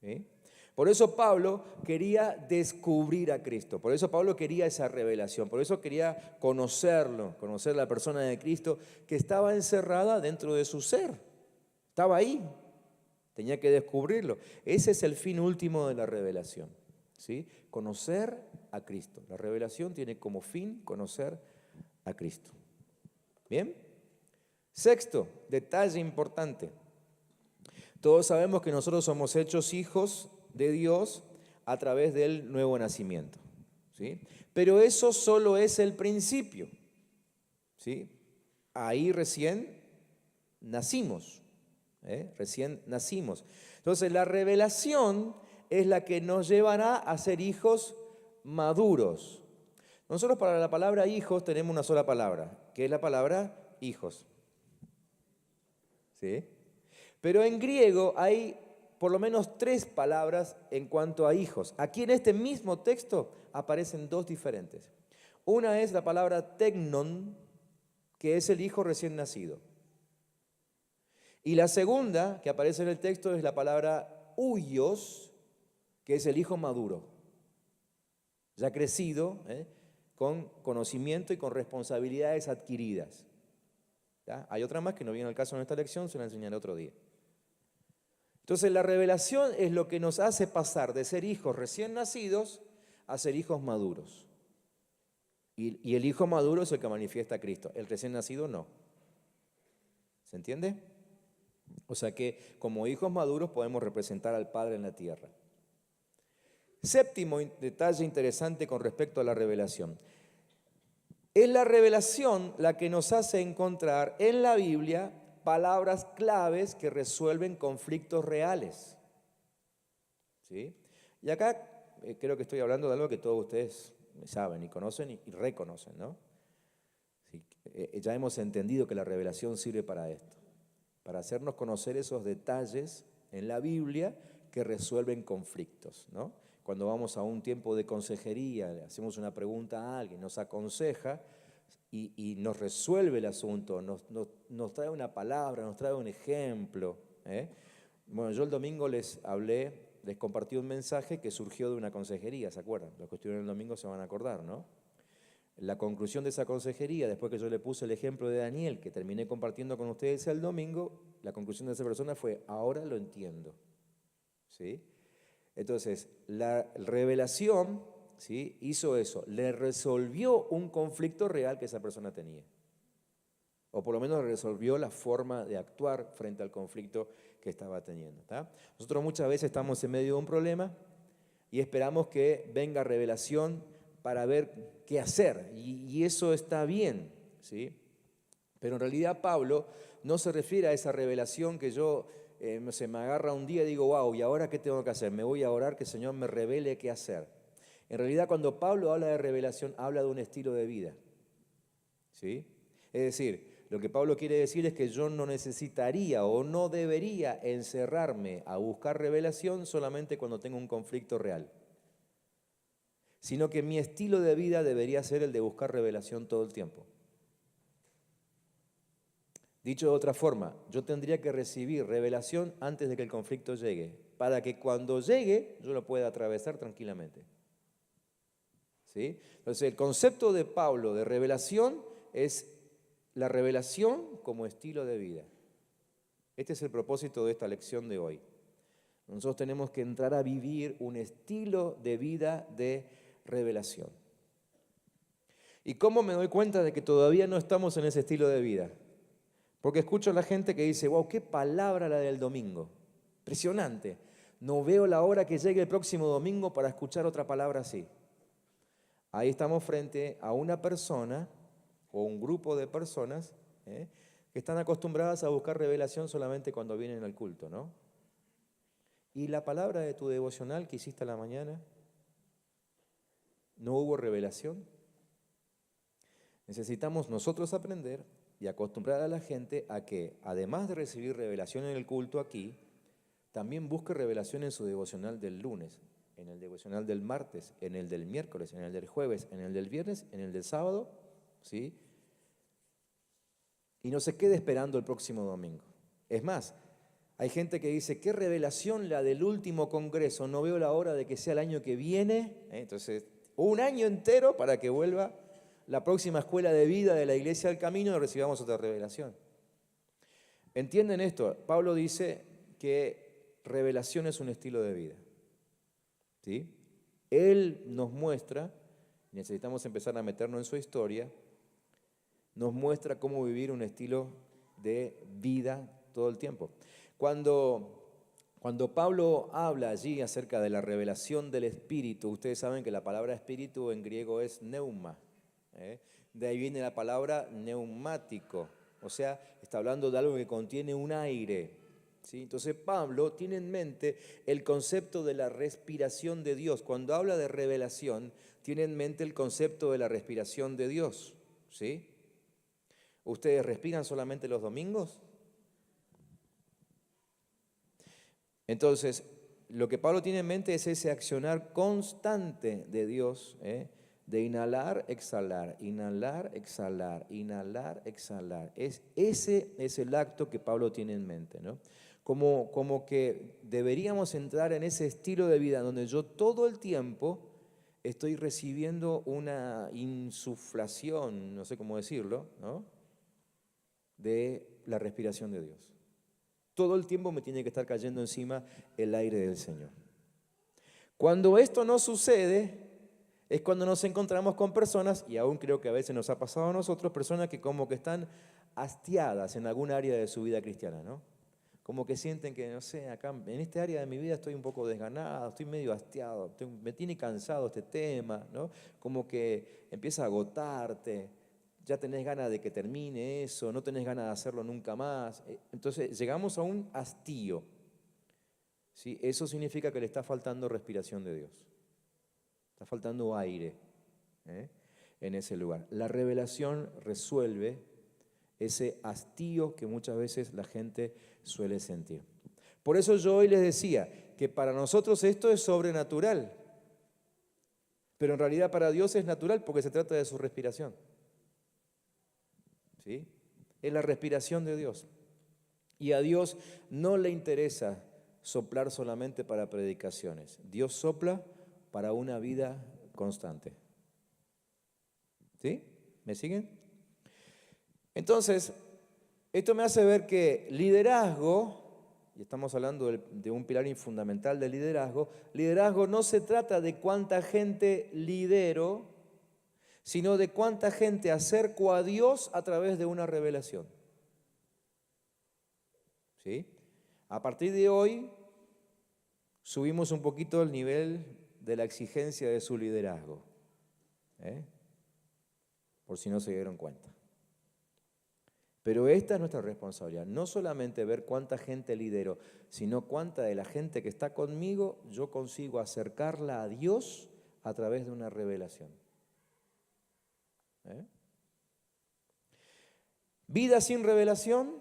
¿Sí? Por eso Pablo quería descubrir a Cristo, por eso Pablo quería esa revelación, por eso quería conocerlo, conocer la persona de Cristo que estaba encerrada dentro de su ser, estaba ahí, tenía que descubrirlo. Ese es el fin último de la revelación, ¿sí? Conocer a Cristo. La revelación tiene como fin conocer a Cristo. ¿Bien? Sexto, detalle importante. Todos sabemos que nosotros somos hechos hijos de Dios a través del nuevo nacimiento, ¿sí? Pero eso solo es el principio, ¿sí? Ahí recién nacimos, recién nacimos. Entonces la revelación es la que nos llevará a ser hijos maduros. Nosotros para la palabra hijos tenemos una sola palabra, que es la palabra hijos, ¿sí? Pero en griego hay por lo menos 3 palabras en cuanto a hijos. Aquí en este mismo texto aparecen 2 diferentes. Una es la palabra teknon, que es el hijo recién nacido. Y la segunda que aparece en el texto es la palabra huios, que es el hijo maduro, ya crecido, con conocimiento y con responsabilidades adquiridas. ¿Ya? Hay otra más que no viene al caso en esta lección, se la enseñaré otro día. Entonces la revelación es lo que nos hace pasar de ser hijos recién nacidos a ser hijos maduros. Y el hijo maduro es el que manifiesta a Cristo, el recién nacido no. ¿Se entiende? O sea que como hijos maduros podemos representar al Padre en la tierra. Séptimo detalle interesante con respecto a la revelación. Es la revelación la que nos hace encontrar en la Biblia palabras claves que resuelven conflictos reales. ¿Sí? Y acá creo que estoy hablando de algo que todos ustedes saben y conocen y reconocen, ¿no? Sí, ya hemos entendido que la revelación sirve para esto, para hacernos conocer esos detalles en la Biblia que resuelven conflictos, ¿no? Cuando vamos a un tiempo de consejería, le hacemos una pregunta a alguien, nos aconseja y nos resuelve el asunto, nos trae una palabra, nos trae un ejemplo. Bueno, yo el domingo les compartí un mensaje que surgió de una consejería, ¿se acuerdan? Los que estuvieron el domingo se van a acordar, ¿no? La conclusión de esa consejería, después que yo le puse el ejemplo de Daniel, que terminé compartiendo con ustedes el domingo, la conclusión de esa persona fue, ahora lo entiendo. ¿Sí? Entonces, la revelación, ¿sí?, hizo eso, le resolvió un conflicto real que esa persona tenía. O por lo menos resolvió la forma de actuar frente al conflicto que estaba teniendo. ¿Tá? Nosotros muchas veces estamos en medio de un problema y esperamos que venga revelación para ver qué hacer. Y eso está bien, ¿sí? Pero en realidad Pablo no se refiere a esa revelación que yo me agarra un día y digo, wow, ¿y ahora qué tengo que hacer? Me voy a orar que el Señor me revele qué hacer. En realidad cuando Pablo habla de revelación, habla de un estilo de vida. ¿Sí? Es decir, lo que Pablo quiere decir es que yo no necesitaría o no debería encerrarme a buscar revelación solamente cuando tengo un conflicto real, sino que mi estilo de vida debería ser el de buscar revelación todo el tiempo. Dicho de otra forma, yo tendría que recibir revelación antes de que el conflicto llegue, para que cuando llegue yo lo pueda atravesar tranquilamente. ¿Sí? Entonces el concepto de Pablo de revelación es la revelación como estilo de vida. Este es el propósito de esta lección de hoy. Nosotros tenemos que entrar a vivir un estilo de vida de revelación. ¿Y cómo me doy cuenta de que todavía no estamos en ese estilo de vida? Porque escucho a la gente que dice, wow, qué palabra la del domingo. Impresionante. No veo la hora que llegue el próximo domingo para escuchar otra palabra así. Ahí estamos frente a una persona o un grupo de personas que están acostumbradas a buscar revelación solamente cuando vienen al culto, ¿no? ¿Y la palabra de tu devocional que hiciste a la mañana? ¿No hubo revelación? Necesitamos nosotros aprender y acostumbrar a la gente a que, además de recibir revelación en el culto aquí, también busque revelación en su devocional del lunes, en el devocional del martes, en el del miércoles, en el del jueves, en el del viernes, en el del sábado, ¿sí? Y no se quede esperando el próximo domingo. Es más, hay gente que dice, qué revelación la del último congreso, no veo la hora de que sea el año que viene. Entonces, un año entero para que vuelva la próxima escuela de vida de la Iglesia del Camino y recibamos otra revelación. ¿Entienden esto? Pablo dice que revelación es un estilo de vida. ¿Sí? Él nos muestra, necesitamos empezar a meternos en su historia, nos muestra cómo vivir un estilo de vida todo el tiempo. Cuando Pablo habla allí acerca de la revelación del Espíritu, ustedes saben que la palabra espíritu en griego es neuma. De ahí viene la palabra neumático, o sea, está hablando de algo que contiene un aire. ¿Sí? Entonces Pablo tiene en mente el concepto de la respiración de Dios. Cuando habla de revelación, tiene en mente el concepto de la respiración de Dios. ¿Sí? ¿Ustedes respiran solamente los domingos? Entonces, lo que Pablo tiene en mente es ese accionar constante de Dios, de inhalar, exhalar, inhalar, exhalar, inhalar, exhalar. Ese es el acto que Pablo tiene en mente, ¿no? Como que deberíamos entrar en ese estilo de vida donde yo todo el tiempo estoy recibiendo una insuflación, no sé cómo decirlo, ¿no?, de la respiración de Dios. Todo el tiempo me tiene que estar cayendo encima el aire del Señor. Cuando esto no sucede, es cuando nos encontramos con personas, y aún creo que a veces nos ha pasado a nosotros, personas que como que están hastiadas en algún área de su vida cristiana, ¿no? Como que sienten que, no sé, acá en este área de mi vida estoy un poco desganado, estoy medio hastiado, me tiene cansado este tema, ¿no? Como que empieza a agotarte, ya tenés ganas de que termine eso, no tenés ganas de hacerlo nunca más. Entonces llegamos a un hastío, ¿sí? Eso significa que le está faltando respiración de Dios, está faltando aire en ese lugar. La revelación resuelve ese hastío que muchas veces la gente suele sentir. Por eso yo hoy les decía que para nosotros esto es sobrenatural, pero en realidad para Dios es natural porque se trata de su respiración. ¿Sí? Es la respiración de Dios. Y a Dios no le interesa soplar solamente para predicaciones. Dios sopla para una vida constante. ¿Sí? ¿Me siguen? Entonces, esto me hace ver que liderazgo, y estamos hablando de un pilar fundamental del liderazgo no se trata de cuánta gente lidero, sino de cuánta gente acerco a Dios a través de una revelación. ¿Sí? A partir de hoy, subimos un poquito el nivel de la exigencia de su liderazgo, por si no se dieron cuenta. Pero esta es nuestra responsabilidad, no solamente ver cuánta gente lidero, sino cuánta de la gente que está conmigo yo consigo acercarla a Dios a través de una revelación. Vida sin revelación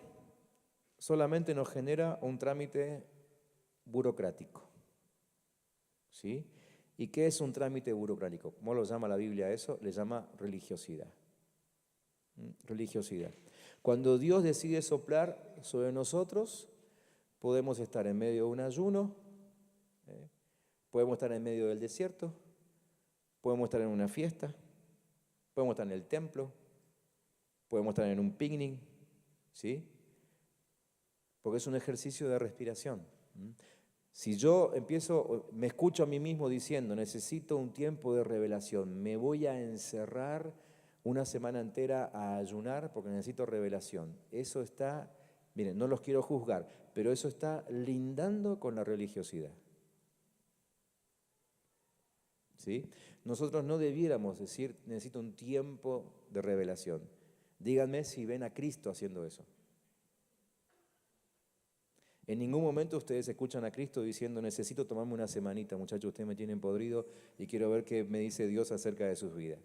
solamente nos genera un trámite burocrático. ¿Sí? ¿Y qué es un trámite burocrático? ¿Cómo lo llama la Biblia eso? Le llama religiosidad. Religiosidad. Cuando Dios decide soplar sobre nosotros, podemos estar en medio de un ayuno, podemos estar en medio del desierto, podemos estar en una fiesta, podemos estar en el templo, podemos estar en un picnic, ¿sí? Porque es un ejercicio de respiración. Si yo me escucho a mí mismo diciendo, necesito un tiempo de revelación, me voy a encerrar una semana entera a ayunar porque necesito revelación. Eso está, miren, no los quiero juzgar, pero eso está lindando con la religiosidad. ¿Sí? Nosotros no debiéramos decir, necesito un tiempo de revelación. Díganme si ven a Cristo haciendo eso. En ningún momento ustedes escuchan a Cristo diciendo, necesito tomarme una semanita, muchachos, ustedes me tienen podrido y quiero ver qué me dice Dios acerca de sus vidas.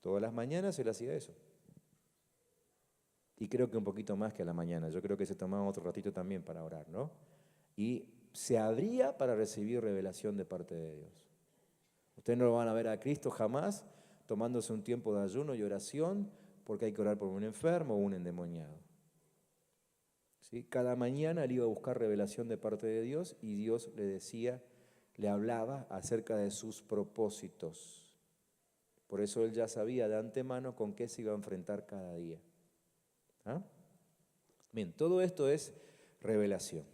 Todas las mañanas él hacía eso. Y creo que un poquito más que a la mañana. Yo creo que se tomaba otro ratito también para orar, ¿no? Y se abría para recibir revelación de parte de Dios. Ustedes no lo van a ver a Cristo jamás tomándose un tiempo de ayuno y oración porque hay que orar por un enfermo o un endemoniado. ¿Sí? Cada mañana él iba a buscar revelación de parte de Dios y Dios le hablaba acerca de sus propósitos. Por eso él ya sabía de antemano con qué se iba a enfrentar cada día. ¿Ah? Bien, todo esto es revelación.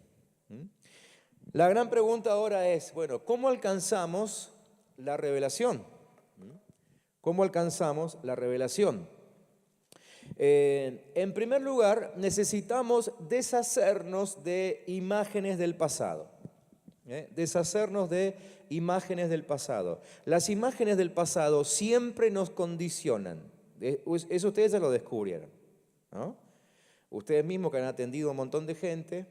La gran pregunta ahora es, bueno, ¿cómo alcanzamos la revelación? ¿Cómo alcanzamos la revelación? En primer lugar, necesitamos deshacernos de imágenes del pasado. Deshacernos de imágenes del pasado. Las imágenes del pasado siempre nos condicionan. Eso ustedes ya lo descubrieron, ¿no? Ustedes mismos que han atendido a un montón de gente,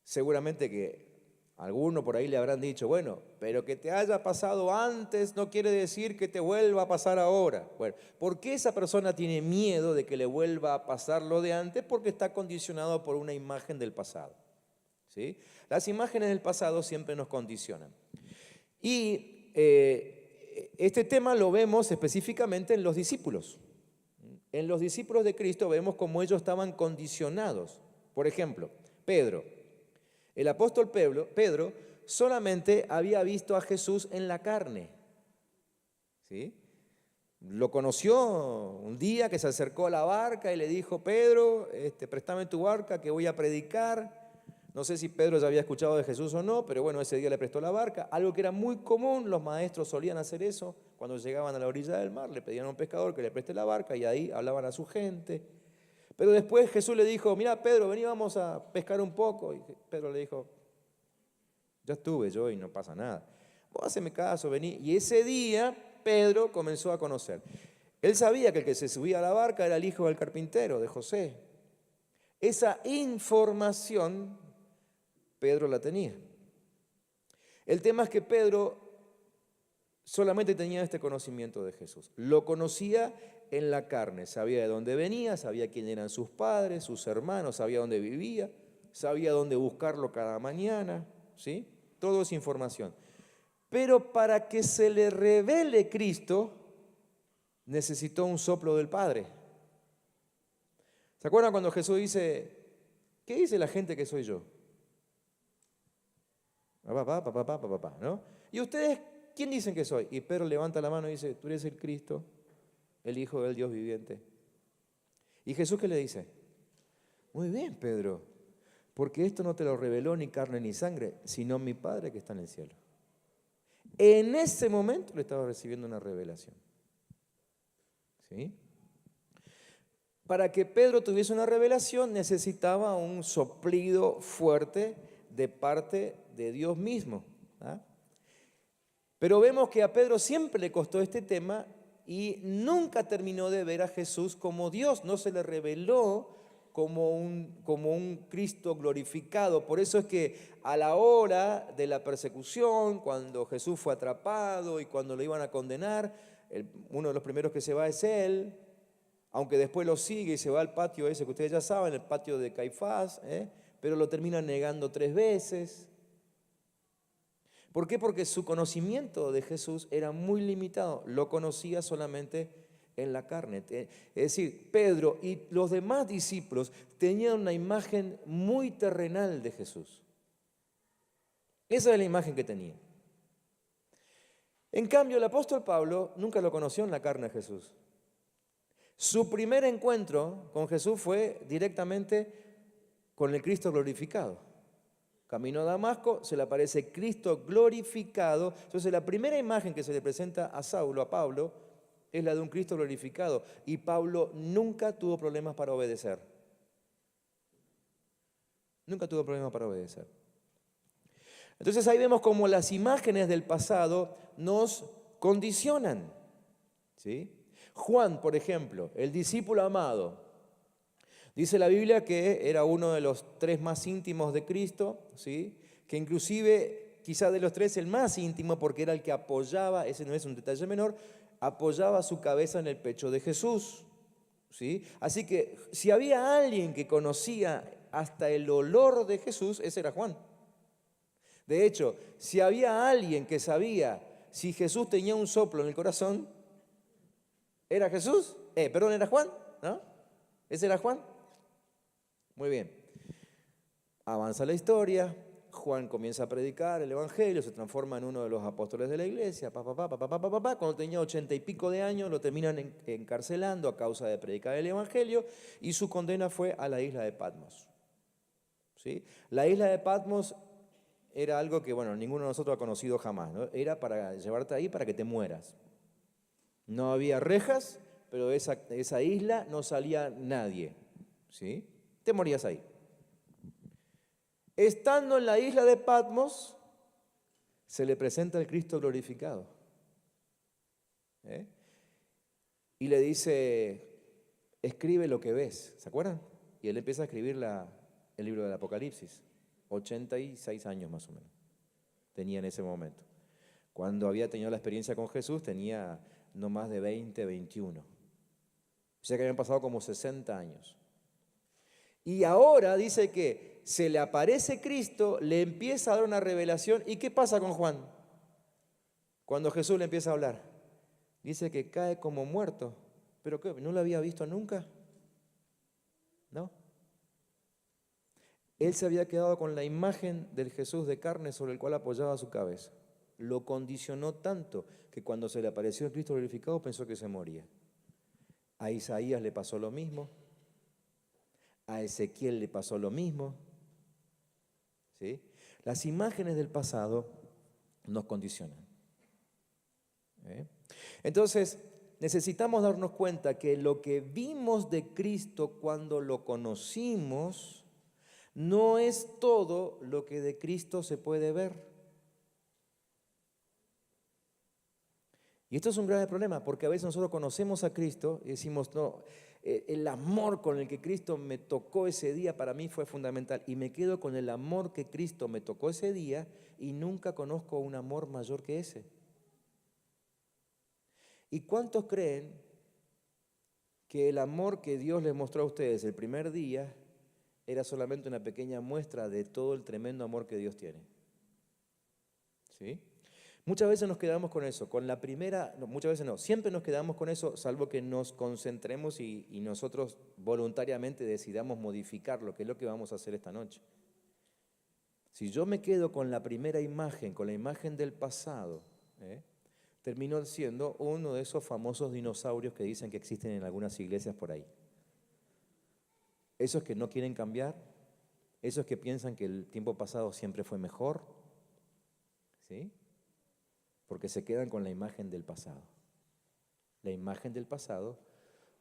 seguramente que alguno por ahí le habrán dicho, bueno, pero que te haya pasado antes no quiere decir que te vuelva a pasar ahora. Bueno, ¿por qué esa persona tiene miedo de que le vuelva a pasar lo de antes? Porque está condicionado por una imagen del pasado. ¿Sí? Las imágenes del pasado siempre nos condicionan. Y este tema lo vemos específicamente en los discípulos. En los discípulos de Cristo vemos cómo ellos estaban condicionados. Por ejemplo, Pedro. El apóstol Pedro solamente había visto a Jesús en la carne. ¿Sí? lo conoció un día que se acercó a la barca y le dijo: Pedro, préstame tu barca que voy a predicar. No sé si Pedro ya había escuchado de Jesús o no, pero bueno, ese día le prestó la barca, algo que era muy común. Los maestros solían hacer eso cuando llegaban a la orilla del mar, le pedían a un pescador que le preste la barca y ahí hablaban a su gente. Pero después Jesús le dijo: mira, Pedro, vení, vamos a pescar un poco. Y Pedro le dijo: ya estuve yo y no pasa nada. Vos haceme caso, vení. Y ese día Pedro comenzó a conocer. Él sabía que el que se subía a la barca era el hijo del carpintero, de José. Esa información Pedro la tenía. El tema es que Pedro solamente tenía este conocimiento de Jesús. Lo conocía en la carne, sabía de dónde venía, sabía quién eran sus padres, sus hermanos, sabía dónde vivía, sabía dónde buscarlo cada mañana, ¿sí? Todo es información. Pero para que se le revele Cristo, necesitó un soplo del Padre. ¿Se acuerdan cuando Jesús dice: ¿qué dice la gente que soy yo? Papá, ¿no? ¿Y ustedes quién dicen que soy? Y Pedro levanta la mano y dice: tú eres el Cristo, el Hijo del Dios viviente. ¿Y Jesús qué le dice? Muy bien, Pedro, porque esto no te lo reveló ni carne ni sangre, sino mi Padre que está en el cielo. En ese momento le estaba recibiendo una revelación. ¿Sí? Para que Pedro tuviese una revelación necesitaba un soplido fuerte de parte de Dios mismo. ¿Ah? Pero vemos que a Pedro siempre le costó este tema y nunca terminó de ver a Jesús como Dios. No se le reveló como un Cristo glorificado. Por eso es que a la hora de la persecución, cuando Jesús fue atrapado y cuando lo iban a condenar, uno de los primeros que se va es él, aunque después lo sigue y se va al patio ese que ustedes ya saben, el patio de Caifás, pero lo termina negando 3 veces. ¿Por qué? Porque su conocimiento de Jesús era muy limitado, lo conocía solamente en la carne. Es decir, Pedro y los demás discípulos tenían una imagen muy terrenal de Jesús. Esa es la imagen que tenían. En cambio, el apóstol Pablo nunca lo conoció en la carne a Jesús. Su primer encuentro con Jesús fue directamente con el Cristo glorificado. Camino a Damasco, se le aparece Cristo glorificado. Entonces la primera imagen que se le presenta a Saulo, a Pablo, es la de un Cristo glorificado. Y Pablo nunca tuvo problemas para obedecer. Nunca tuvo problemas para obedecer. Entonces ahí vemos cómo las imágenes del pasado nos condicionan. ¿Sí? Juan, por ejemplo, el discípulo amado, dice la Biblia que era uno de los 3 más íntimos de Cristo, ¿sí? Que inclusive, quizá de los 3, el más íntimo, porque era el que apoyaba, ese no es un detalle menor, apoyaba su cabeza en el pecho de Jesús, ¿sí? Así que si había alguien que conocía hasta el olor de Jesús, ese era Juan. De hecho, si había alguien que sabía si Jesús tenía un soplo en el corazón, ¿era Jesús? ¿Era Juan? ¿No? ¿Ese era Juan? Muy bien. Avanza la historia, Juan comienza a predicar el Evangelio, se transforma en uno de los apóstoles de la iglesia, Cuando tenía 80 y pico de años lo terminan encarcelando a causa de predicar el Evangelio y su condena fue a la isla de Patmos. ¿Sí? La isla de Patmos era algo que, ninguno de nosotros ha conocido jamás, ¿no? Era para llevarte ahí para que te mueras. No había rejas, pero de esa isla no salía nadie, ¿sí? Te morías ahí. Estando en la isla de Patmos, se le presenta el Cristo glorificado. Y le dice: escribe lo que ves. ¿Se acuerdan? Y él empieza a escribir el libro del Apocalipsis. 86 años más o menos tenía en ese momento. Cuando había tenido la experiencia con Jesús, tenía no más de 20, 21. O sea que habían pasado como 60 años. Y ahora dice que se le aparece Cristo, le empieza a dar una revelación. ¿Y qué pasa con Juan? Cuando Jesús le empieza a hablar. Dice que cae como muerto. ¿Pero qué? ¿No lo había visto nunca? ¿No? Él se había quedado con la imagen del Jesús de carne sobre el cual apoyaba su cabeza. lo condicionó tanto que cuando se le apareció el Cristo glorificado pensó que se moría. A Isaías le pasó lo mismo, a Ezequiel le pasó lo mismo. ¿Sí? Las imágenes del pasado nos condicionan. Entonces, necesitamos darnos cuenta que lo que vimos de Cristo cuando lo conocimos no es todo lo que de Cristo se puede ver. Y esto es un grave problema, porque a veces nosotros conocemos a Cristo y decimos, no, el amor con el que Cristo me tocó ese día para mí fue fundamental. Y me quedo con el amor que Cristo me tocó ese día y nunca conozco un amor mayor que ese. ¿Y cuántos creen que el amor que Dios les mostró a ustedes el primer día era solamente una pequeña muestra de todo el tremendo amor que Dios tiene? ¿Sí? Muchas veces nos quedamos con eso, con la primera, no, muchas veces no, siempre nos quedamos con eso, salvo que nos concentremos y nosotros voluntariamente decidamos modificar lo que es lo que vamos a hacer esta noche. Si yo me quedo con la primera imagen, con la imagen del pasado, termino siendo uno de esos famosos dinosaurios que dicen que existen en algunas iglesias por ahí. Esos que no quieren cambiar, esos que piensan que el tiempo pasado siempre fue mejor, ¿sí? Porque se quedan con la imagen del pasado. La imagen del pasado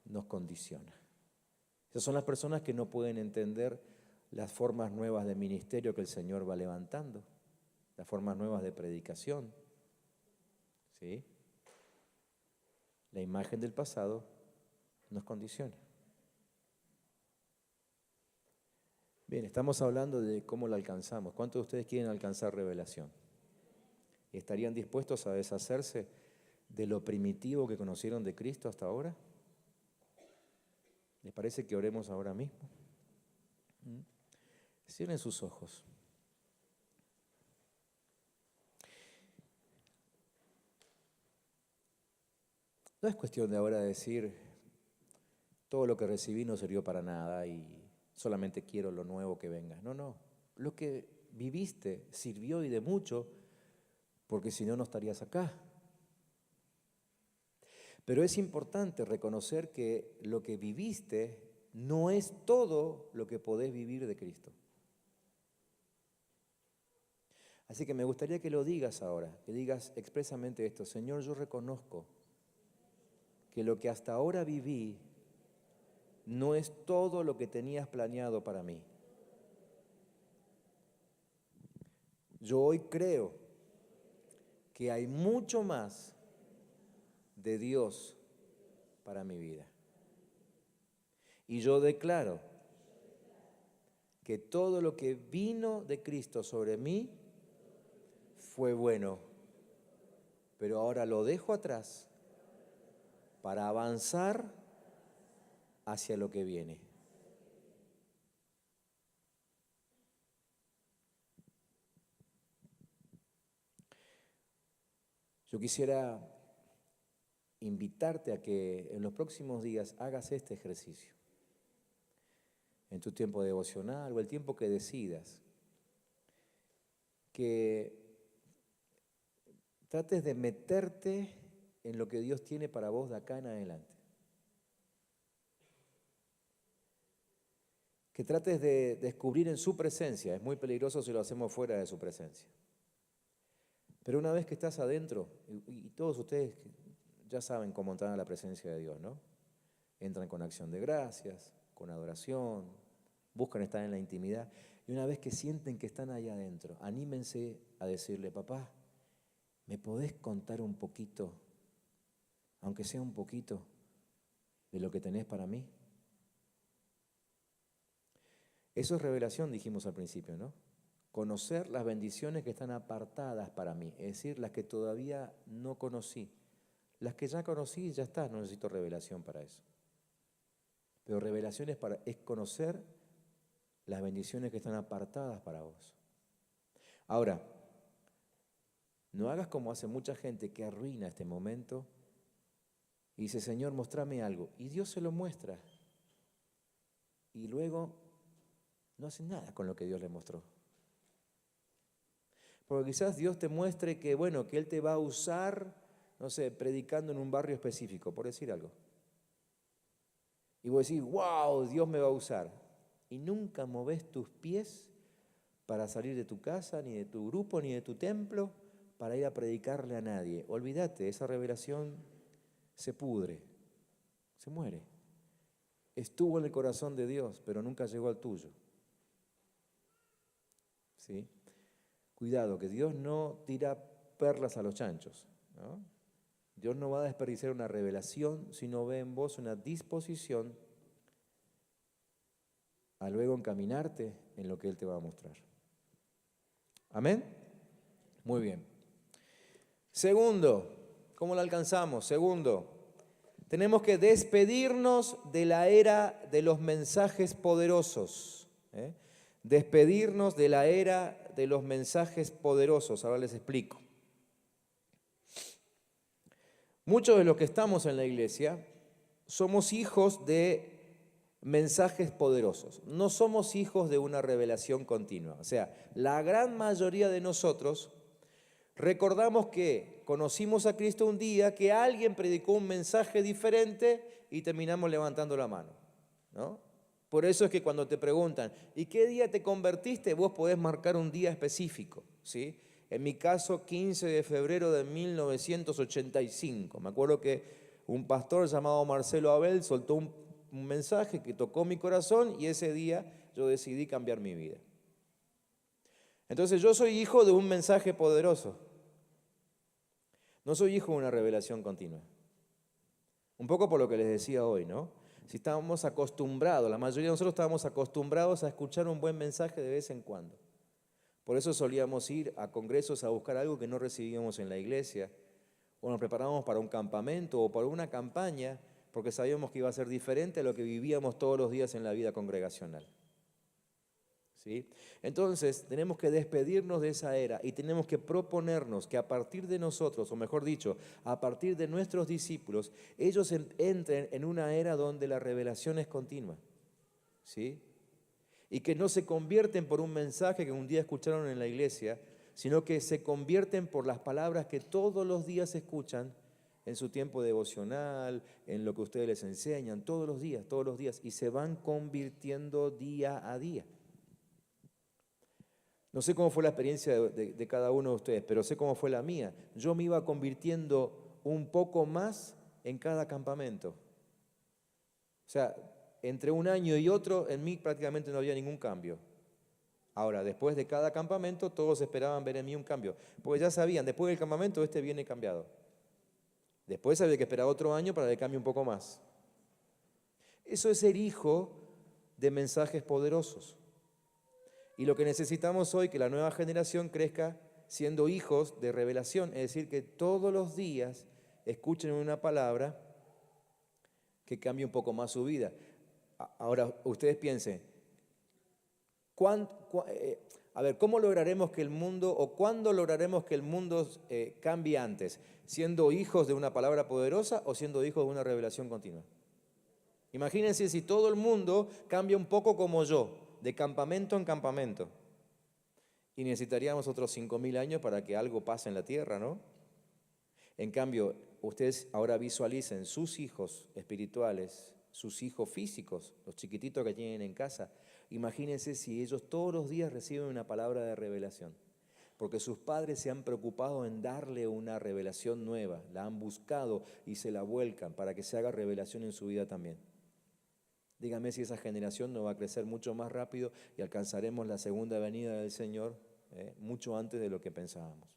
nos condiciona. Esas son las personas que no pueden entender las formas nuevas de ministerio que el Señor va levantando, las formas nuevas de predicación. ¿Sí? La imagen del pasado nos condiciona. Bien, estamos hablando de cómo la alcanzamos. ¿Cuántos de ustedes quieren alcanzar revelación? ¿Estarían dispuestos a deshacerse de lo primitivo que conocieron de Cristo hasta ahora? ¿Les parece que oremos ahora mismo? Cierren sus ojos. No es cuestión de ahora decir, todo lo que recibí no sirvió para nada y solamente quiero lo nuevo que venga. No, no. Lo que viviste sirvió y de mucho, porque si no, no estarías acá. Pero es importante reconocer que lo que viviste no es todo lo que podés vivir de Cristo. Así que me gustaría que lo digas ahora, que digas expresamente esto: Señor, yo reconozco que lo que hasta ahora viví no es todo lo que tenías planeado para mí. Yo hoy creo que hay mucho más de Dios para mi vida. Y yo declaro que todo lo que vino de Cristo sobre mí fue bueno, pero ahora lo dejo atrás para avanzar hacia lo que viene. Yo quisiera invitarte a que en los próximos días hagas este ejercicio. En tu tiempo devocional o el tiempo que decidas. Que trates de meterte en lo que Dios tiene para vos de acá en adelante. Que trates de descubrir en su presencia. Es muy peligroso si lo hacemos fuera de su presencia. Pero una vez que estás adentro, y todos ustedes ya saben cómo entrar a la presencia de Dios, ¿no? Entran con acción de gracias, con adoración, buscan estar en la intimidad. Y una vez que sienten que están ahí adentro, anímense a decirle: papá, ¿me podés contar un poquito, aunque sea un poquito, de lo que tenés para mí? Eso es revelación, dijimos al principio, ¿no? Conocer las bendiciones que están apartadas para mí, es decir, las que todavía no conocí. Las que ya conocí, ya está, no necesito revelación para eso. Pero revelación es conocer las bendiciones que están apartadas para vos. Ahora, no hagas como hace mucha gente que arruina este momento y dice: Señor, mostrame algo. Y Dios se lo muestra. Y luego no hace nada con lo que Dios le mostró. Porque quizás Dios te muestre que, bueno, que Él te va a usar, no sé, predicando en un barrio específico, por decir algo. Y vos decís, wow, Dios me va a usar. Y nunca moves tus pies para salir de tu casa, ni de tu grupo, ni de tu templo, para ir a predicarle a nadie. Olvídate, esa revelación se pudre, se muere. Estuvo en el corazón de Dios, pero nunca llegó al tuyo. ¿Sí? Cuidado, que Dios no tira perlas a los chanchos, ¿no? Dios no va a desperdiciar una revelación si no ve en vos una disposición a luego encaminarte en lo que Él te va a mostrar. ¿Amén? Muy bien. Segundo, ¿cómo lo alcanzamos? Segundo, tenemos que despedirnos de la era de los mensajes poderosos. Despedirnos de la era de los mensajes poderosos. Ahora les explico. Muchos de los que estamos en la iglesia somos hijos de mensajes poderosos. No somos hijos de una revelación continua. O sea, la gran mayoría de nosotros recordamos que conocimos a Cristo un día, que alguien predicó un mensaje diferente y terminamos levantando la mano, ¿no? Por eso es que cuando te preguntan, ¿y qué día te convertiste? Vos podés marcar un día específico, ¿sí? En mi caso, 15 de febrero de 1985. Me acuerdo que un pastor llamado Marcelo Abel soltó un mensaje que tocó mi corazón y ese día yo decidí cambiar mi vida. Entonces yo soy hijo de un mensaje poderoso. No soy hijo de una revelación continua. Un poco por lo que les decía hoy, ¿no? Si estábamos acostumbrados, la mayoría de nosotros estábamos acostumbrados a escuchar un buen mensaje de vez en cuando. Por eso solíamos ir a congresos a buscar algo que no recibíamos en la iglesia, o nos preparábamos para un campamento o para una campaña, porque sabíamos que iba a ser diferente a lo que vivíamos todos los días en la vida congregacional. ¿Sí? Entonces, tenemos que despedirnos de esa era y tenemos que proponernos que a partir de nosotros, o mejor dicho, a partir de nuestros discípulos, ellos entren en una era donde la revelación es continua. ¿Sí? Y que no se convierten por un mensaje que un día escucharon en la iglesia, sino que se convierten por las palabras que todos los días escuchan en su tiempo devocional, en lo que ustedes les enseñan, todos los días, y se van convirtiendo día a día. No sé cómo fue la experiencia de cada uno de ustedes, pero sé cómo fue la mía. Yo me iba convirtiendo un poco más en cada campamento. O sea, entre un año y otro, en mí prácticamente no había ningún cambio. Ahora, después de cada campamento, todos esperaban ver en mí un cambio. Porque ya sabían, después del campamento, este viene cambiado. Después había que esperar otro año para que cambie un poco más. Eso es ser hijo de mensajes poderosos. Y lo que necesitamos hoy, que la nueva generación crezca siendo hijos de revelación, es decir, que todos los días escuchen una palabra que cambie un poco más su vida. Ahora, ustedes piensen, ¿cómo lograremos que el mundo, o cuándo lograremos que el mundo cambie antes? ¿Siendo hijos de una palabra poderosa o siendo hijos de una revelación continua? Imagínense si todo el mundo cambia un poco como yo, de campamento en campamento. Y necesitaríamos otros 5.000 años para que algo pase en la tierra, ¿no? En cambio, ustedes ahora visualicen sus hijos espirituales, sus hijos físicos, los chiquititos que tienen en casa. Imagínense si ellos todos los días reciben una palabra de revelación, porque sus padres se han preocupado en darle una revelación nueva, la han buscado y se la vuelcan para que se haga revelación en su vida también. Dígame si esa generación no va a crecer mucho más rápido y alcanzaremos la segunda venida del Señor mucho antes de lo que pensábamos.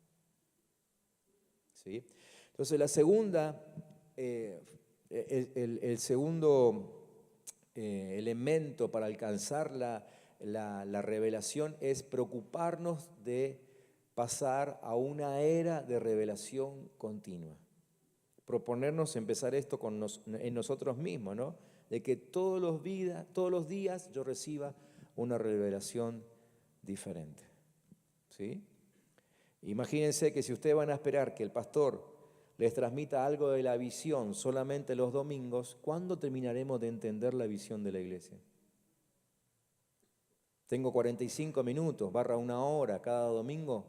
¿Sí? Entonces la segunda, el segundo elemento para alcanzar la revelación es preocuparnos de pasar a una era de revelación continua. Proponernos empezar esto en nosotros mismos, ¿no? De que todos los días yo reciba una revelación diferente. ¿Sí? Imagínense que si ustedes van a esperar que el pastor les transmita algo de la visión solamente los domingos, ¿cuándo terminaremos de entender la visión de la iglesia? Tengo 45 minutos, / una hora cada domingo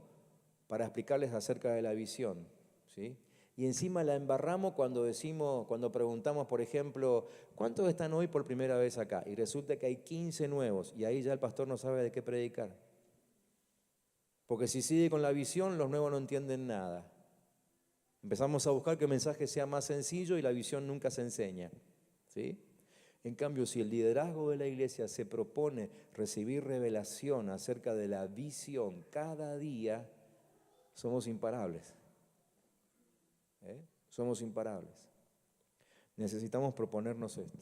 para explicarles acerca de la visión, ¿sí? Y encima la embarramos cuando preguntamos, por ejemplo, ¿cuántos están hoy por primera vez acá? Y resulta que hay 15 nuevos y ahí ya el pastor no sabe de qué predicar. Porque si sigue con la visión, los nuevos no entienden nada. Empezamos a buscar que el mensaje sea más sencillo y la visión nunca se enseña, ¿sí? En cambio, si el liderazgo de la iglesia se propone recibir revelación acerca de la visión cada día, somos imparables. Somos imparables. Necesitamos proponernos esto.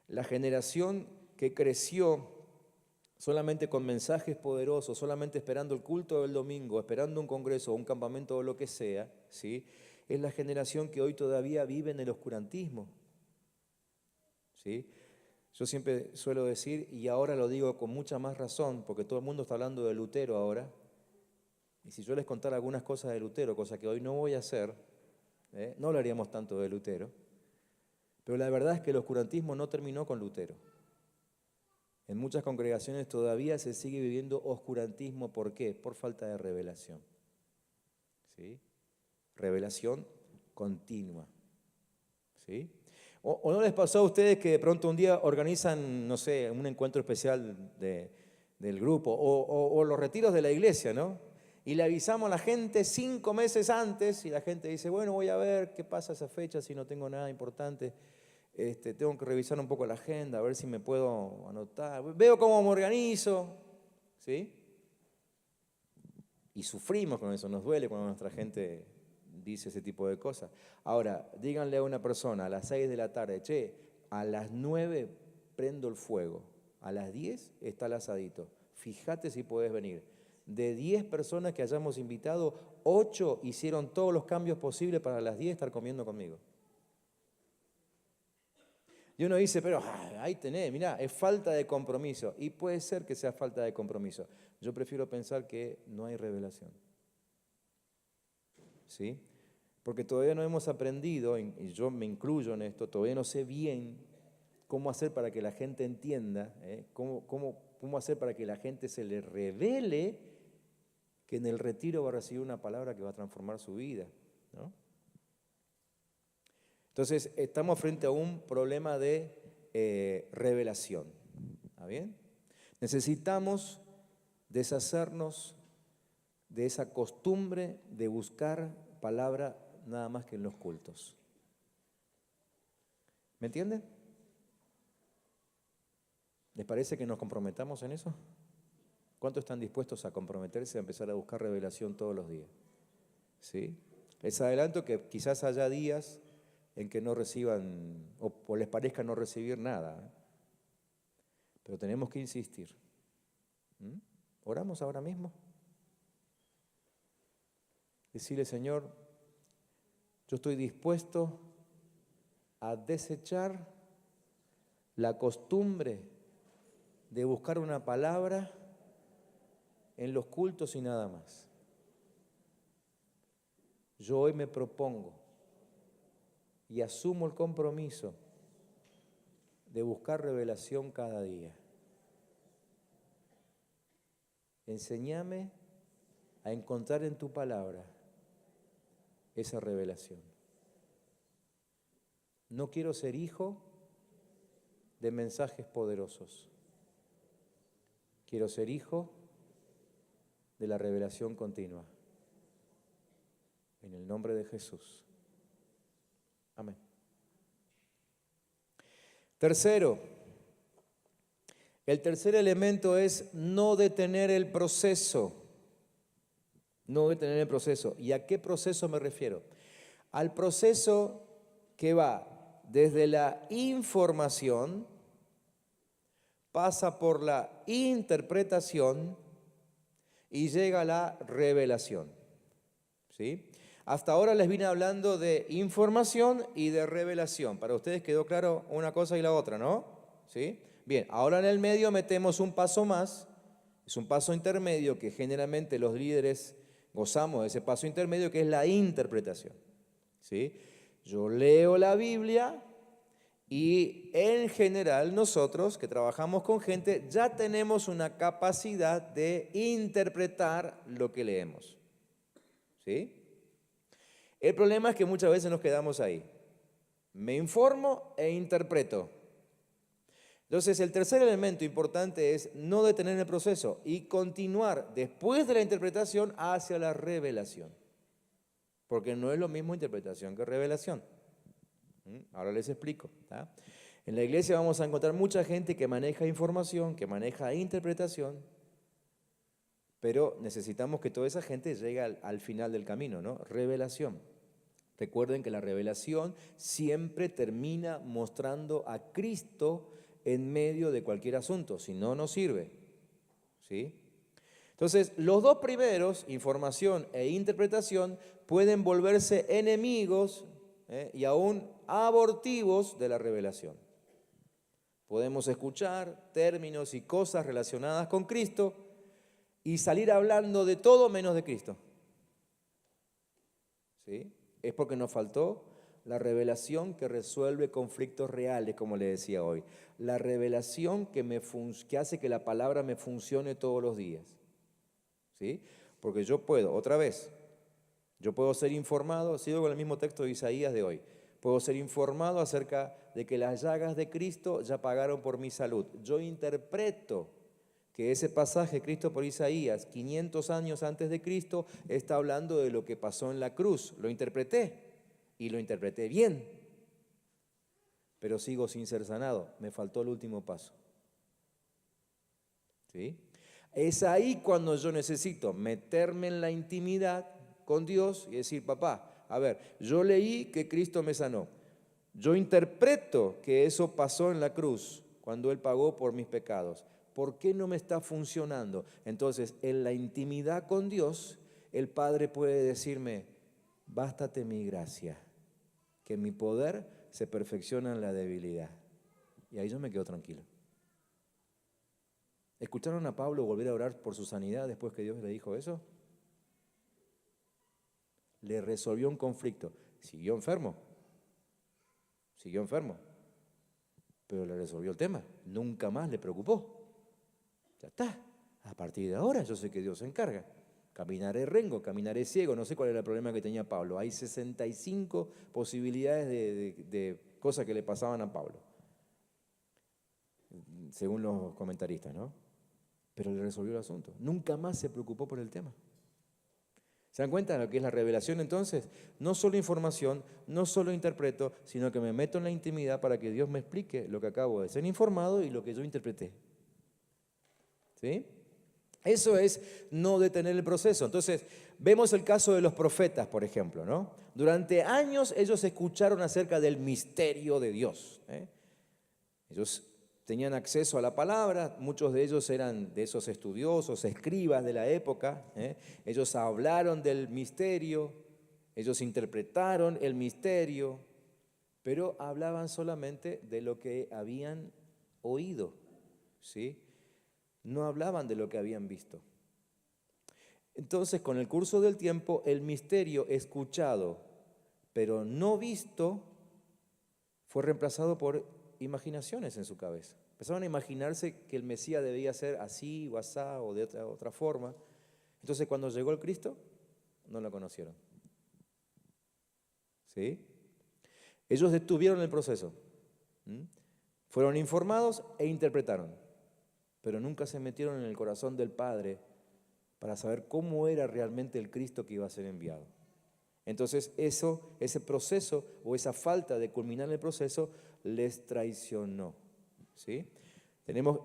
La generación que creció solamente con mensajes poderosos, solamente esperando el culto del domingo, esperando un congreso o un campamento o lo que sea, ¿sí? Es la generación que hoy todavía vive en el oscurantismo, ¿sí? Yo siempre suelo decir, y ahora lo digo con mucha más razón, porque todo el mundo está hablando de Lutero ahora, y si yo les contara algunas cosas de Lutero, cosa que hoy no voy a hacer, no hablaríamos tanto de Lutero, pero la verdad es que el oscurantismo no terminó con Lutero. En muchas congregaciones todavía se sigue viviendo oscurantismo. ¿Por qué? Por falta de revelación. ¿Sí? Revelación continua. ¿Sí? ¿O no les pasó a ustedes que de pronto un día organizan, no sé, un encuentro especial del grupo o los retiros de la iglesia, ¿no? Y le avisamos a la gente 5 meses antes y la gente dice, bueno, voy a ver qué pasa esa fecha si no tengo nada importante. Tengo que revisar un poco la agenda, a ver si me puedo anotar. Veo cómo me organizo, ¿sí? Y sufrimos con eso, nos duele cuando nuestra gente dice ese tipo de cosas. Ahora, díganle a una persona a las 6 de la tarde, che, a las 9 prendo el fuego, a las 10 está el asadito, fíjate si puedes venir. De 10 personas que hayamos invitado, 8 hicieron todos los cambios posibles para las 10 estar comiendo conmigo. Y uno dice, pero ahí tenés, mirá, es falta de compromiso. Y puede ser que sea falta de compromiso. Yo prefiero pensar que no hay revelación. ¿Sí? Porque todavía no hemos aprendido, y yo me incluyo en esto, todavía no sé bien cómo hacer para que la gente entienda, cómo hacer para que la gente se le revele que en el retiro va a recibir una palabra que va a transformar su vida, ¿no? Entonces, estamos frente a un problema de revelación. ¿Está bien? Necesitamos deshacernos de esa costumbre de buscar palabra nada más que en los cultos. ¿Me entienden? ¿Les parece que nos comprometamos en eso? ¿Cuántos están dispuestos a comprometerse a empezar a buscar revelación todos los días? ¿Sí? Les adelanto que quizás haya días en que no reciban o les parezca no recibir nada. Pero tenemos que insistir. ¿Oramos ahora mismo? Decirle, Señor, yo estoy dispuesto a desechar la costumbre de buscar una palabra en los cultos y nada más. Yo hoy me propongo y asumo el compromiso de buscar revelación cada día. Enséñame a encontrar en tu palabra esa revelación. No quiero ser hijo de mensajes poderosos. Quiero ser hijo de la revelación continua. En el nombre de Jesús. Amén. Tercero, el tercer elemento es no detener el proceso. No detener el proceso. ¿Y a qué proceso me refiero? Al proceso que va desde la información, pasa por la interpretación y llega a la revelación. ¿Sí? Hasta ahora les vine hablando de información y de revelación. Para ustedes quedó claro una cosa y la otra, ¿no? ¿Sí? Bien, ahora en el medio metemos un paso más. Es un paso intermedio que generalmente los líderes gozamos de ese paso intermedio, que es la interpretación. ¿Sí? Yo leo la Biblia Y en general nosotros que trabajamos con gente ya tenemos una capacidad de interpretar lo que leemos. ¿Sí? El problema es que muchas veces nos quedamos ahí. Me informo e interpreto. Entonces, el tercer elemento importante es no detener el proceso y continuar después de la interpretación hacia la revelación. Porque no es lo mismo interpretación que revelación. Ahora les explico. ¿Tá? En la iglesia vamos a encontrar mucha gente que maneja información, que maneja interpretación, pero necesitamos que toda esa gente llegue al final del camino, ¿no? Revelación. Recuerden que la revelación siempre termina mostrando a Cristo en medio de cualquier asunto, si no, no sirve. ¿Sí? Entonces, los dos primeros, información e interpretación, pueden volverse enemigos y aún abortivos de la revelación. Podemos escuchar términos y cosas relacionadas con Cristo y salir hablando de todo menos de Cristo. ¿Sí? Es porque nos faltó la revelación que resuelve conflictos reales, como le decía hoy. La revelación que hace que la palabra me funcione todos los días. ¿Sí? Porque yo puedo, otra vez, yo puedo ser informado, sigo con el mismo texto de Isaías de hoy, puedo ser informado acerca de que las llagas de Cristo ya pagaron por mi salud. Yo interpreto que ese pasaje escrito por Isaías, 500 años antes de Cristo, está hablando de lo que pasó en la cruz. Lo interpreté y lo interpreté bien, pero sigo sin ser sanado. Me faltó el último paso. ¿Sí? Es ahí cuando yo necesito meterme en la intimidad con Dios y decir, papá, a ver, yo leí que Cristo me sanó. Yo interpreto que eso pasó en la cruz cuando Él pagó por mis pecados. ¿Por qué no me está funcionando? Entonces, en la intimidad con Dios, el Padre puede decirme, bástate mi gracia, que mi poder se perfecciona en la debilidad. Y ahí yo me quedo tranquilo. ¿Escucharon a Pablo volver a orar por su sanidad después que Dios le dijo eso? Le resolvió un conflicto. Siguió enfermo, pero le resolvió el tema. Nunca más le preocupó. Ya está. A partir de ahora yo sé que Dios se encarga. Caminaré rengo, caminaré ciego. No sé cuál era el problema que tenía Pablo. Hay 65 posibilidades de cosas que le pasaban a Pablo, según los comentaristas, ¿no? Pero le resolvió el asunto. Nunca más se preocupó por el tema. ¿Se dan cuenta de lo que es la revelación entonces? No solo información, no solo interpreto, sino que me meto en la intimidad para que Dios me explique lo que acabo de ser informado y lo que yo interpreté. ¿Sí? Eso es no detener el proceso. Entonces, vemos el caso de los profetas, por ejemplo, ¿no? Durante años ellos escucharon acerca del misterio de Dios. Ellos tenían acceso a la palabra, muchos de ellos eran de esos estudiosos, escribas de la época. Ellos hablaron del misterio, ellos interpretaron el misterio, pero hablaban solamente de lo que habían oído, ¿sí? No hablaban de lo que habían visto. Entonces, con el curso del tiempo, el misterio escuchado, pero no visto, fue reemplazado por imaginaciones en su cabeza. Empezaron a imaginarse que el Mesías debía ser así o asá o de otra forma. Entonces, cuando llegó el Cristo, no lo conocieron. ¿Sí? Ellos detuvieron el proceso. Fueron informados e interpretaron, pero nunca se metieron en el corazón del Padre para saber cómo era realmente el Cristo que iba a ser enviado. Entonces ese proceso o esa falta de culminar el proceso les traicionó. ¿Sí?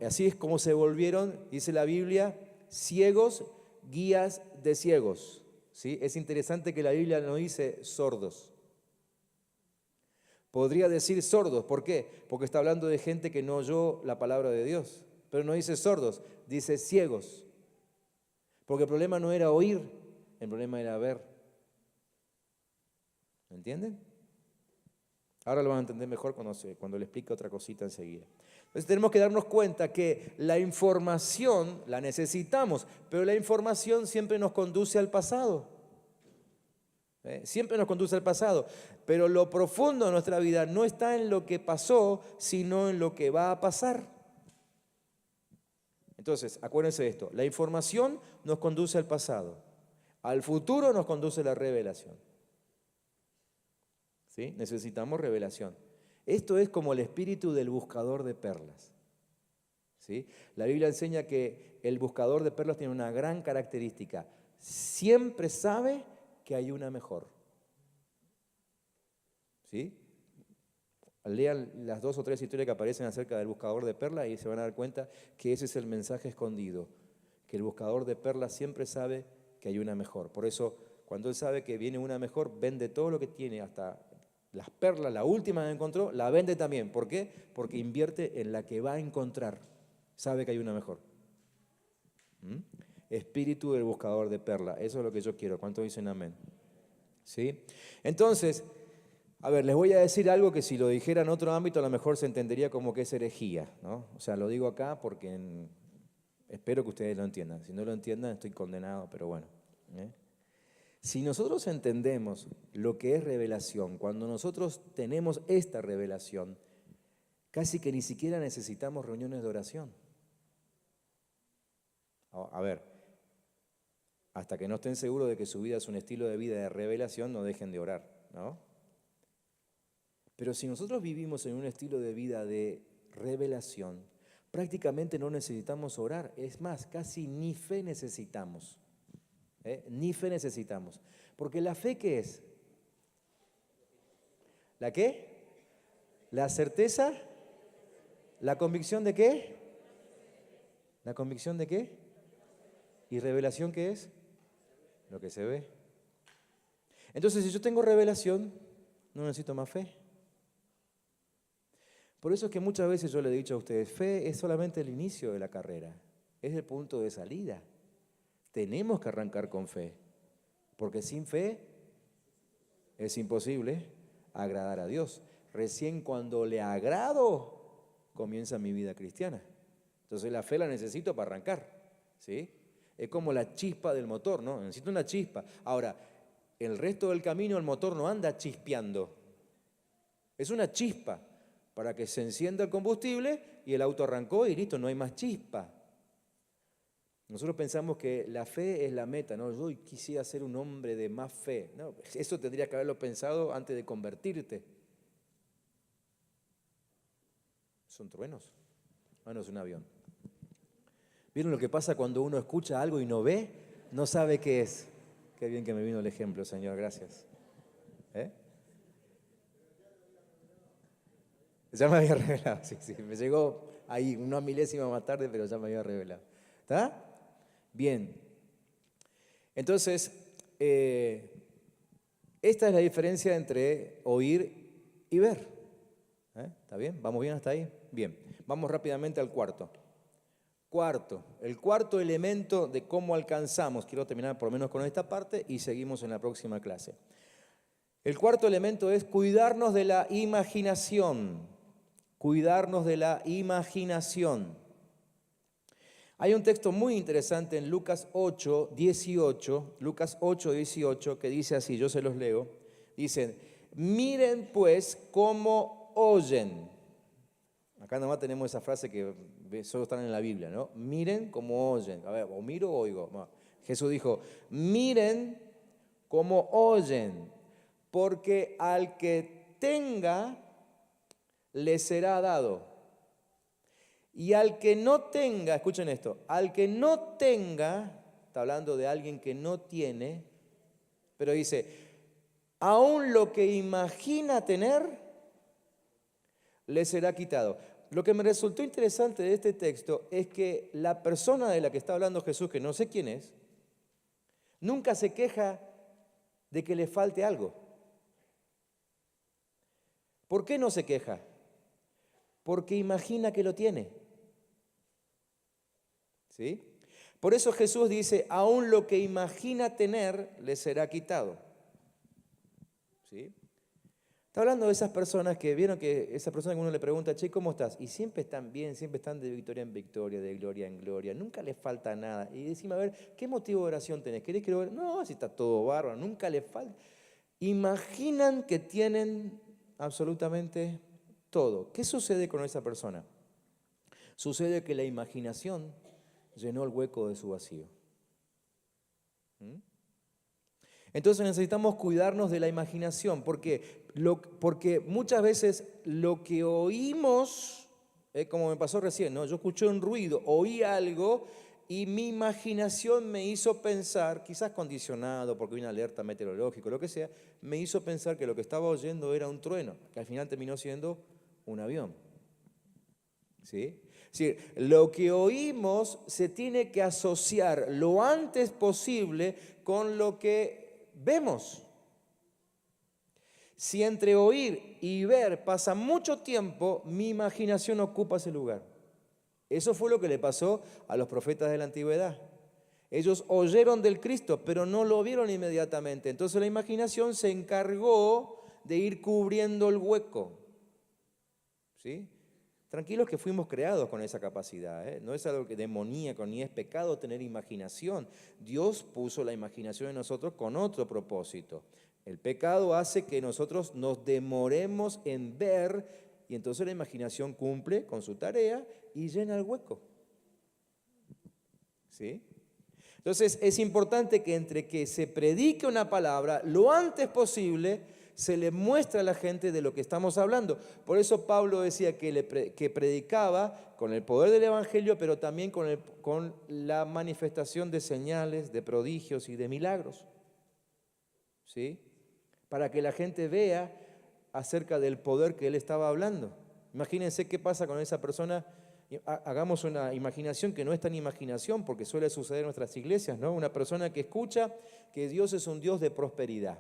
Así es como se volvieron, dice la Biblia, ciegos, guías de ciegos. ¿Sí? Es interesante que la Biblia no dice sordos. Podría decir sordos, ¿por qué? Porque está hablando de gente que no oyó la palabra de Dios. Pero no dice sordos, dice ciegos. Porque el problema no era oír, el problema era ver. ¿Me entienden? Ahora lo van a entender mejor cuando le explique otra cosita enseguida. Entonces tenemos que darnos cuenta que la información la necesitamos, pero la información siempre nos conduce al pasado. Siempre nos conduce al pasado, pero lo profundo de nuestra vida no está en lo que pasó, sino en lo que va a pasar. Entonces, acuérdense de esto, la información nos conduce al pasado, al futuro nos conduce la revelación. ¿Sí? Necesitamos revelación. Esto es como el espíritu del buscador de perlas. ¿Sí? La Biblia enseña que el buscador de perlas tiene una gran característica, siempre sabe que hay una mejor. ¿Sí? Lean las 2 o 3 historias que aparecen acerca del buscador de perlas y se van a dar cuenta que ese es el mensaje escondido, que el buscador de perlas siempre sabe que hay una mejor. Por eso, cuando él sabe que viene una mejor, vende todo lo que tiene, hasta las perlas, la última que encontró, la vende también. ¿Por qué? Porque invierte en la que va a encontrar. Sabe que hay una mejor. Espíritu del buscador de perlas. Eso es lo que yo quiero. ¿Cuántos dicen amén? ¿Sí? Entonces, a ver, les voy a decir algo que si lo dijera en otro ámbito a lo mejor se entendería como que es herejía, ¿no? O sea, lo digo acá porque espero que ustedes lo entiendan. Si no lo entiendan, estoy condenado, pero bueno. Si nosotros entendemos lo que es revelación, cuando nosotros tenemos esta revelación, casi que ni siquiera necesitamos reuniones de oración. A ver, hasta que no estén seguros de que su vida es un estilo de vida de revelación, no dejen de orar, ¿no? Pero si nosotros vivimos en un estilo de vida de revelación, prácticamente no necesitamos orar. Es más, casi ni fe necesitamos. Ni fe necesitamos. Porque la fe, ¿qué es? ¿La qué? ¿La certeza? ¿La convicción de qué? ¿La convicción de qué? ¿Y revelación qué es? Lo que se ve. Entonces, si yo tengo revelación, no necesito más fe. Por eso es que muchas veces yo le he dicho a ustedes, fe es solamente el inicio de la carrera, es el punto de salida. Tenemos que arrancar con fe, porque sin fe es imposible agradar a Dios. Recién cuando le agrado, comienza mi vida cristiana. Entonces la fe la necesito para arrancar, ¿sí? Es como la chispa del motor, ¿no? Necesito una chispa. Ahora, el resto del camino el motor no anda chispeando. Es una chispa para que se encienda el combustible y el auto arrancó y listo, no hay más chispa. Nosotros pensamos que la fe es la meta, ¿no? Yo quisiera ser un hombre de más fe. No, eso tendrías que haberlo pensado antes de convertirte. Son truenos. No es un avión. ¿Vieron lo que pasa cuando uno escucha algo y no ve? No sabe qué es. Qué bien que me vino el ejemplo, Señor, gracias. Ya me había revelado, sí, me llegó ahí una milésima más tarde, pero ya me había revelado. ¿Está? Bien. Entonces, esta es la diferencia entre oír y ver. ¿Está bien? ¿Vamos bien hasta ahí? Bien. Vamos rápidamente al cuarto. El cuarto elemento de cómo alcanzamos, quiero terminar por lo menos con esta parte y seguimos en la próxima clase. El cuarto elemento es cuidarnos de la imaginación. Cuidarnos de la imaginación. Hay un texto muy interesante en Lucas 8, 18, que dice así, yo se los leo. Dicen, miren pues cómo oyen. Acá nomás tenemos esa frase que solo están en la Biblia, ¿no? Miren cómo oyen. A ver, o miro o oigo. No. Jesús dijo, miren cómo oyen, porque al que tenga, le será dado. Y al que no tenga, escuchen esto, al que no tenga, está hablando de alguien que no tiene, pero dice, aún lo que imagina tener, le será quitado. Lo que me resultó interesante de este texto es que la persona de la que está hablando Jesús, que no sé quién es, nunca se queja de que le falte algo. ¿Por qué no se queja? Porque imagina que lo tiene. ¿Sí? Por eso Jesús dice, aún lo que imagina tener, le será quitado. ¿Sí? Está hablando de esas personas que vieron que esas personas que uno le pregunta, che, ¿cómo estás? Y siempre están bien, siempre están de victoria en victoria, de gloria en gloria, nunca les falta nada. Y decimos, a ver, ¿qué motivo de oración tenés? ¿Querés que lo... No, si está todo bárbaro, nunca le falta. imaginan que tienen absolutamente todo. ¿Qué sucede con esa persona? Sucede que la imaginación llenó el hueco de su vacío. Entonces necesitamos cuidarnos de la imaginación, porque muchas veces lo que oímos, como me pasó recién, ¿no? Yo escuché un ruido, oí algo y mi imaginación me hizo pensar, quizás condicionado porque hay una alerta meteorológica, lo que sea, me hizo pensar que lo que estaba oyendo era un trueno, que al final terminó siendo un avión. ¿Sí? Sí, lo que oímos se tiene que asociar lo antes posible con lo que vemos. Si entre oír y ver pasa mucho tiempo, mi imaginación ocupa ese lugar. Eso fue lo que le pasó a los profetas de la antigüedad. Ellos oyeron del Cristo, pero no lo vieron inmediatamente. Entonces la imaginación se encargó de ir cubriendo el hueco. ¿Sí? Tranquilos que fuimos creados con esa capacidad, ¿eh? No es algo que demoníaco, ni es pecado tener imaginación. Dios puso la imaginación en nosotros con otro propósito. El pecado hace que nosotros nos demoremos en ver y entonces la imaginación cumple con su tarea y llena el hueco. ¿Sí? Entonces es importante que entre que se predique una palabra, lo antes posible se le muestra a la gente de lo que estamos hablando. Por eso Pablo decía que predicaba con el poder del Evangelio, pero también con la manifestación de señales, de prodigios y de milagros. ¿Sí? Para que la gente vea acerca del poder que él estaba hablando. Imagínense qué pasa con esa persona. Hagamos una imaginación que no es tan imaginación, porque suele suceder en nuestras iglesias, ¿no? Una persona que escucha que Dios es un Dios de prosperidad.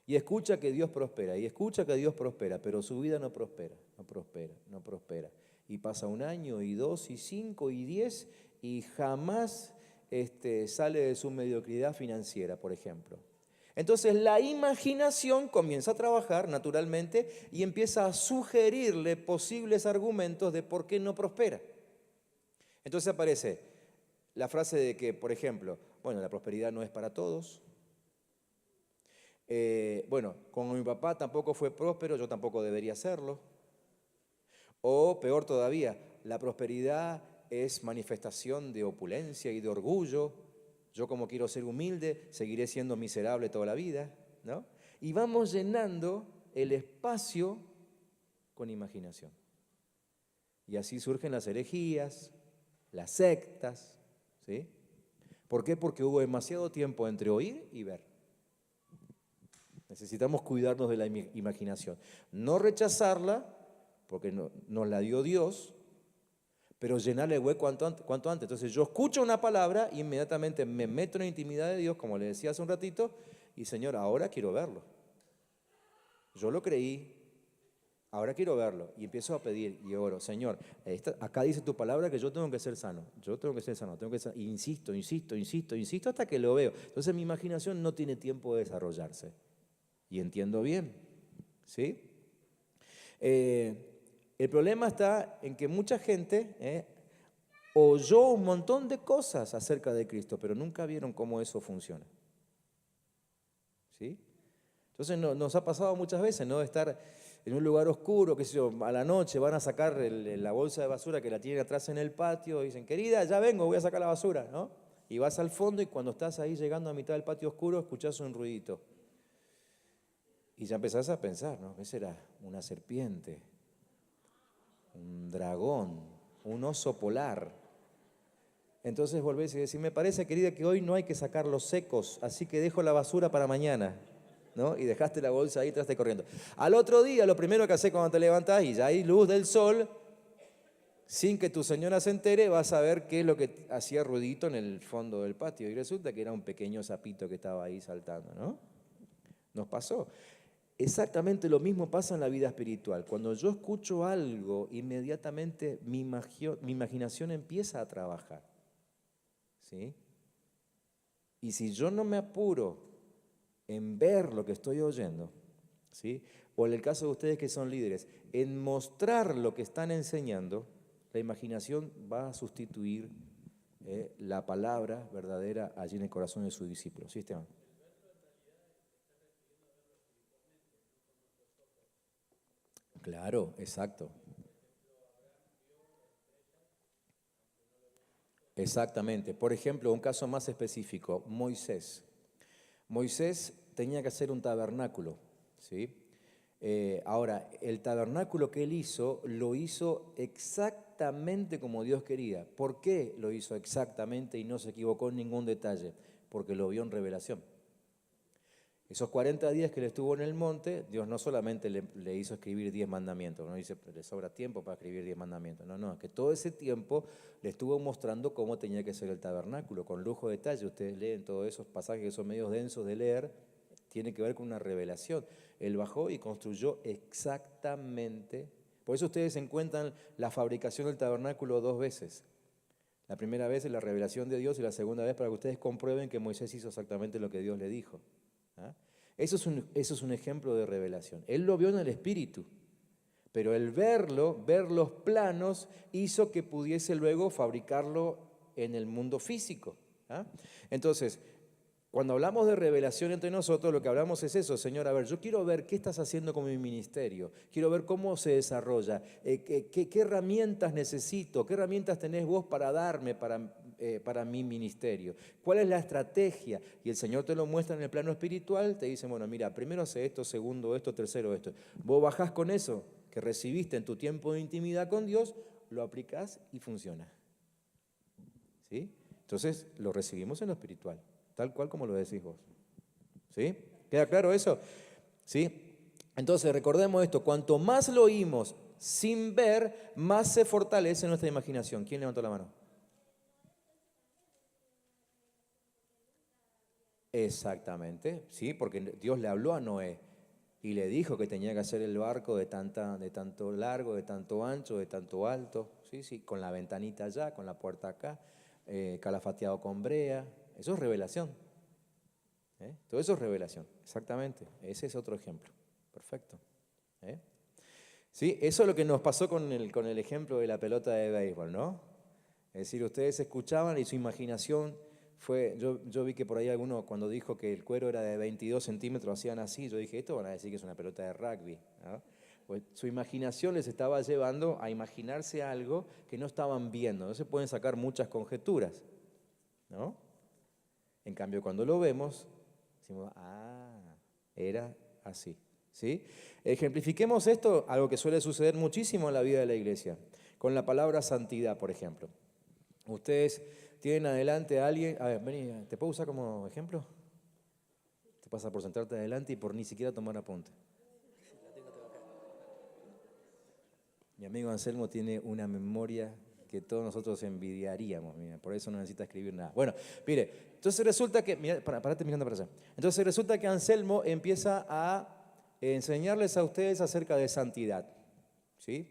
Y escucha que Dios prospera, y escucha que Dios prospera, pero su vida no prospera, no prospera, no prospera. Y pasa 1 año, y 2, y 5, y 10, y jamás sale de su mediocridad financiera, por ejemplo. Entonces la imaginación comienza a trabajar naturalmente y empieza a sugerirle posibles argumentos de por qué no prospera. Entonces aparece la frase de que, por ejemplo, bueno, la prosperidad no es para todos. Bueno, como mi papá tampoco fue próspero, yo tampoco debería serlo. O peor todavía, la prosperidad es manifestación de opulencia y de orgullo. Yo como quiero ser humilde, seguiré siendo miserable toda la vida, ¿no? Y vamos llenando el espacio con imaginación. Y así surgen las herejías, las sectas, ¿sí? ¿Por qué? Porque hubo demasiado tiempo entre oír y ver. Necesitamos cuidarnos de la imaginación. No rechazarla, porque nos la dio Dios, pero llenarle el hueco cuanto antes. Entonces yo escucho una palabra y inmediatamente me meto en la intimidad de Dios, como le decía hace un ratito, y Señor, ahora quiero verlo. Yo lo creí, ahora quiero verlo. Y empiezo a pedir y oro, Señor, acá dice tu palabra que yo tengo que ser sano. Yo tengo que ser sano, y insisto hasta que lo veo. Entonces mi imaginación no tiene tiempo de desarrollarse. Y entiendo bien, ¿sí? El problema está en que mucha gente oyó un montón de cosas acerca de Cristo, pero nunca vieron cómo eso funciona. ¿Sí? Entonces nos ha pasado muchas veces, ¿no? Estar en un lugar oscuro, qué sé yo, a la noche van a sacar la bolsa de basura que la tienen atrás en el patio y dicen, querida, ya vengo, voy a sacar la basura, ¿no? Y vas al fondo y cuando estás ahí llegando a mitad del patio oscuro escuchás un ruidito. Y ya empezás a pensar, ¿no? ¿Qué será? Una serpiente, un dragón, un oso polar. Entonces volvés y decís, me parece, querida, que hoy no hay que sacar los secos, así que dejo la basura para mañana, ¿no? Y dejaste la bolsa ahí, traste corriendo. Al otro día, lo primero que haces cuando te levantás y ya hay luz del sol, sin que tu señora se entere, vas a ver qué es lo que hacía ruidito en el fondo del patio. Y resulta que era un pequeño sapito que estaba ahí saltando, ¿no? Nos pasó. Exactamente lo mismo pasa en la vida espiritual. Cuando yo escucho algo, inmediatamente mi imaginación empieza a trabajar. ¿Sí? Y si yo no me apuro en ver lo que estoy oyendo, ¿sí? O en el caso de ustedes que son líderes, en mostrar lo que están enseñando, la imaginación va a sustituir la palabra verdadera allí en el corazón de sus discípulos. ¿Sí, Esteban? Claro, exacto. Exactamente. Por ejemplo, un caso más específico, Moisés. Moisés tenía que hacer un tabernáculo, ¿sí? Ahora, el tabernáculo que él hizo, lo hizo exactamente como Dios quería. ¿Por qué lo hizo exactamente y no se equivocó en ningún detalle? Porque lo vio en revelación. Esos 40 días que él estuvo en el monte, Dios no solamente le hizo escribir 10 mandamientos, no dice, le sobra tiempo para escribir 10 mandamientos, no, es que todo ese tiempo le estuvo mostrando cómo tenía que ser el tabernáculo, con lujo de detalle. Ustedes leen todos esos pasajes que son medios densos de leer, tiene que ver con una revelación. Él bajó y construyó exactamente, por eso ustedes encuentran la fabricación del tabernáculo 2 veces. La primera vez es la revelación de Dios y la segunda vez para que ustedes comprueben que Moisés hizo exactamente lo que Dios le dijo. ¿Ah? Eso es un ejemplo de revelación. Él lo vio en el Espíritu, pero el verlo, ver los planos, hizo que pudiese luego fabricarlo en el mundo físico. ¿Ah? Entonces, cuando hablamos de revelación entre nosotros, lo que hablamos es eso, Señor, a ver, yo quiero ver qué estás haciendo con mi ministerio, quiero ver cómo se desarrolla, qué herramientas necesito, qué herramientas tenés vos para darme para mi ministerio, cuál es la estrategia. Y el Señor te lo muestra en el plano espiritual, te dice, bueno, mira, primero hace esto, segundo esto, tercero esto. Vos bajás con eso que recibiste en tu tiempo de intimidad con Dios, lo aplicás y funciona. ¿Sí? Entonces, lo recibimos en lo espiritual. Tal cual como lo decís vos. ¿Sí? ¿Queda claro eso? ¿Sí? Entonces recordemos esto, cuanto más lo oímos sin ver, más se fortalece nuestra imaginación. ¿Quién levantó la mano? Exactamente, sí, porque Dios le habló a Noé y le dijo que tenía que hacer el barco de tanto largo, de tanto ancho, de tanto alto, sí, con la ventanita allá, con la puerta acá, calafateado con brea. Eso es revelación. Todo eso es revelación, exactamente. Ese es otro ejemplo. Perfecto. ¿Sí? Eso es lo que nos pasó con el ejemplo de la pelota de béisbol, ¿no? Es decir, ustedes escuchaban y su imaginación fue, yo vi que por ahí alguno cuando dijo que el cuero era de 22 centímetros hacían así, yo dije, esto van a decir que es una pelota de rugby, ¿no? Pues su imaginación les estaba llevando a imaginarse algo que no estaban viendo, no se pueden sacar muchas conjeturas, ¿no? En cambio, cuando lo vemos, decimos, era así, ¿sí? Ejemplifiquemos esto, algo que suele suceder muchísimo en la vida de la iglesia, con la palabra santidad, por ejemplo. Ustedes tienen adelante a alguien, a ver, vení, ¿te puedo usar como ejemplo? Te pasa por sentarte adelante y por ni siquiera tomar apunte. Mi amigo Anselmo tiene una memoria que todos nosotros envidiaríamos, mira, por eso no necesita escribir nada. Bueno, mire, entonces resulta que, mira, parate mirando para allá. Entonces resulta que Anselmo empieza a enseñarles a ustedes acerca de santidad, ¿sí?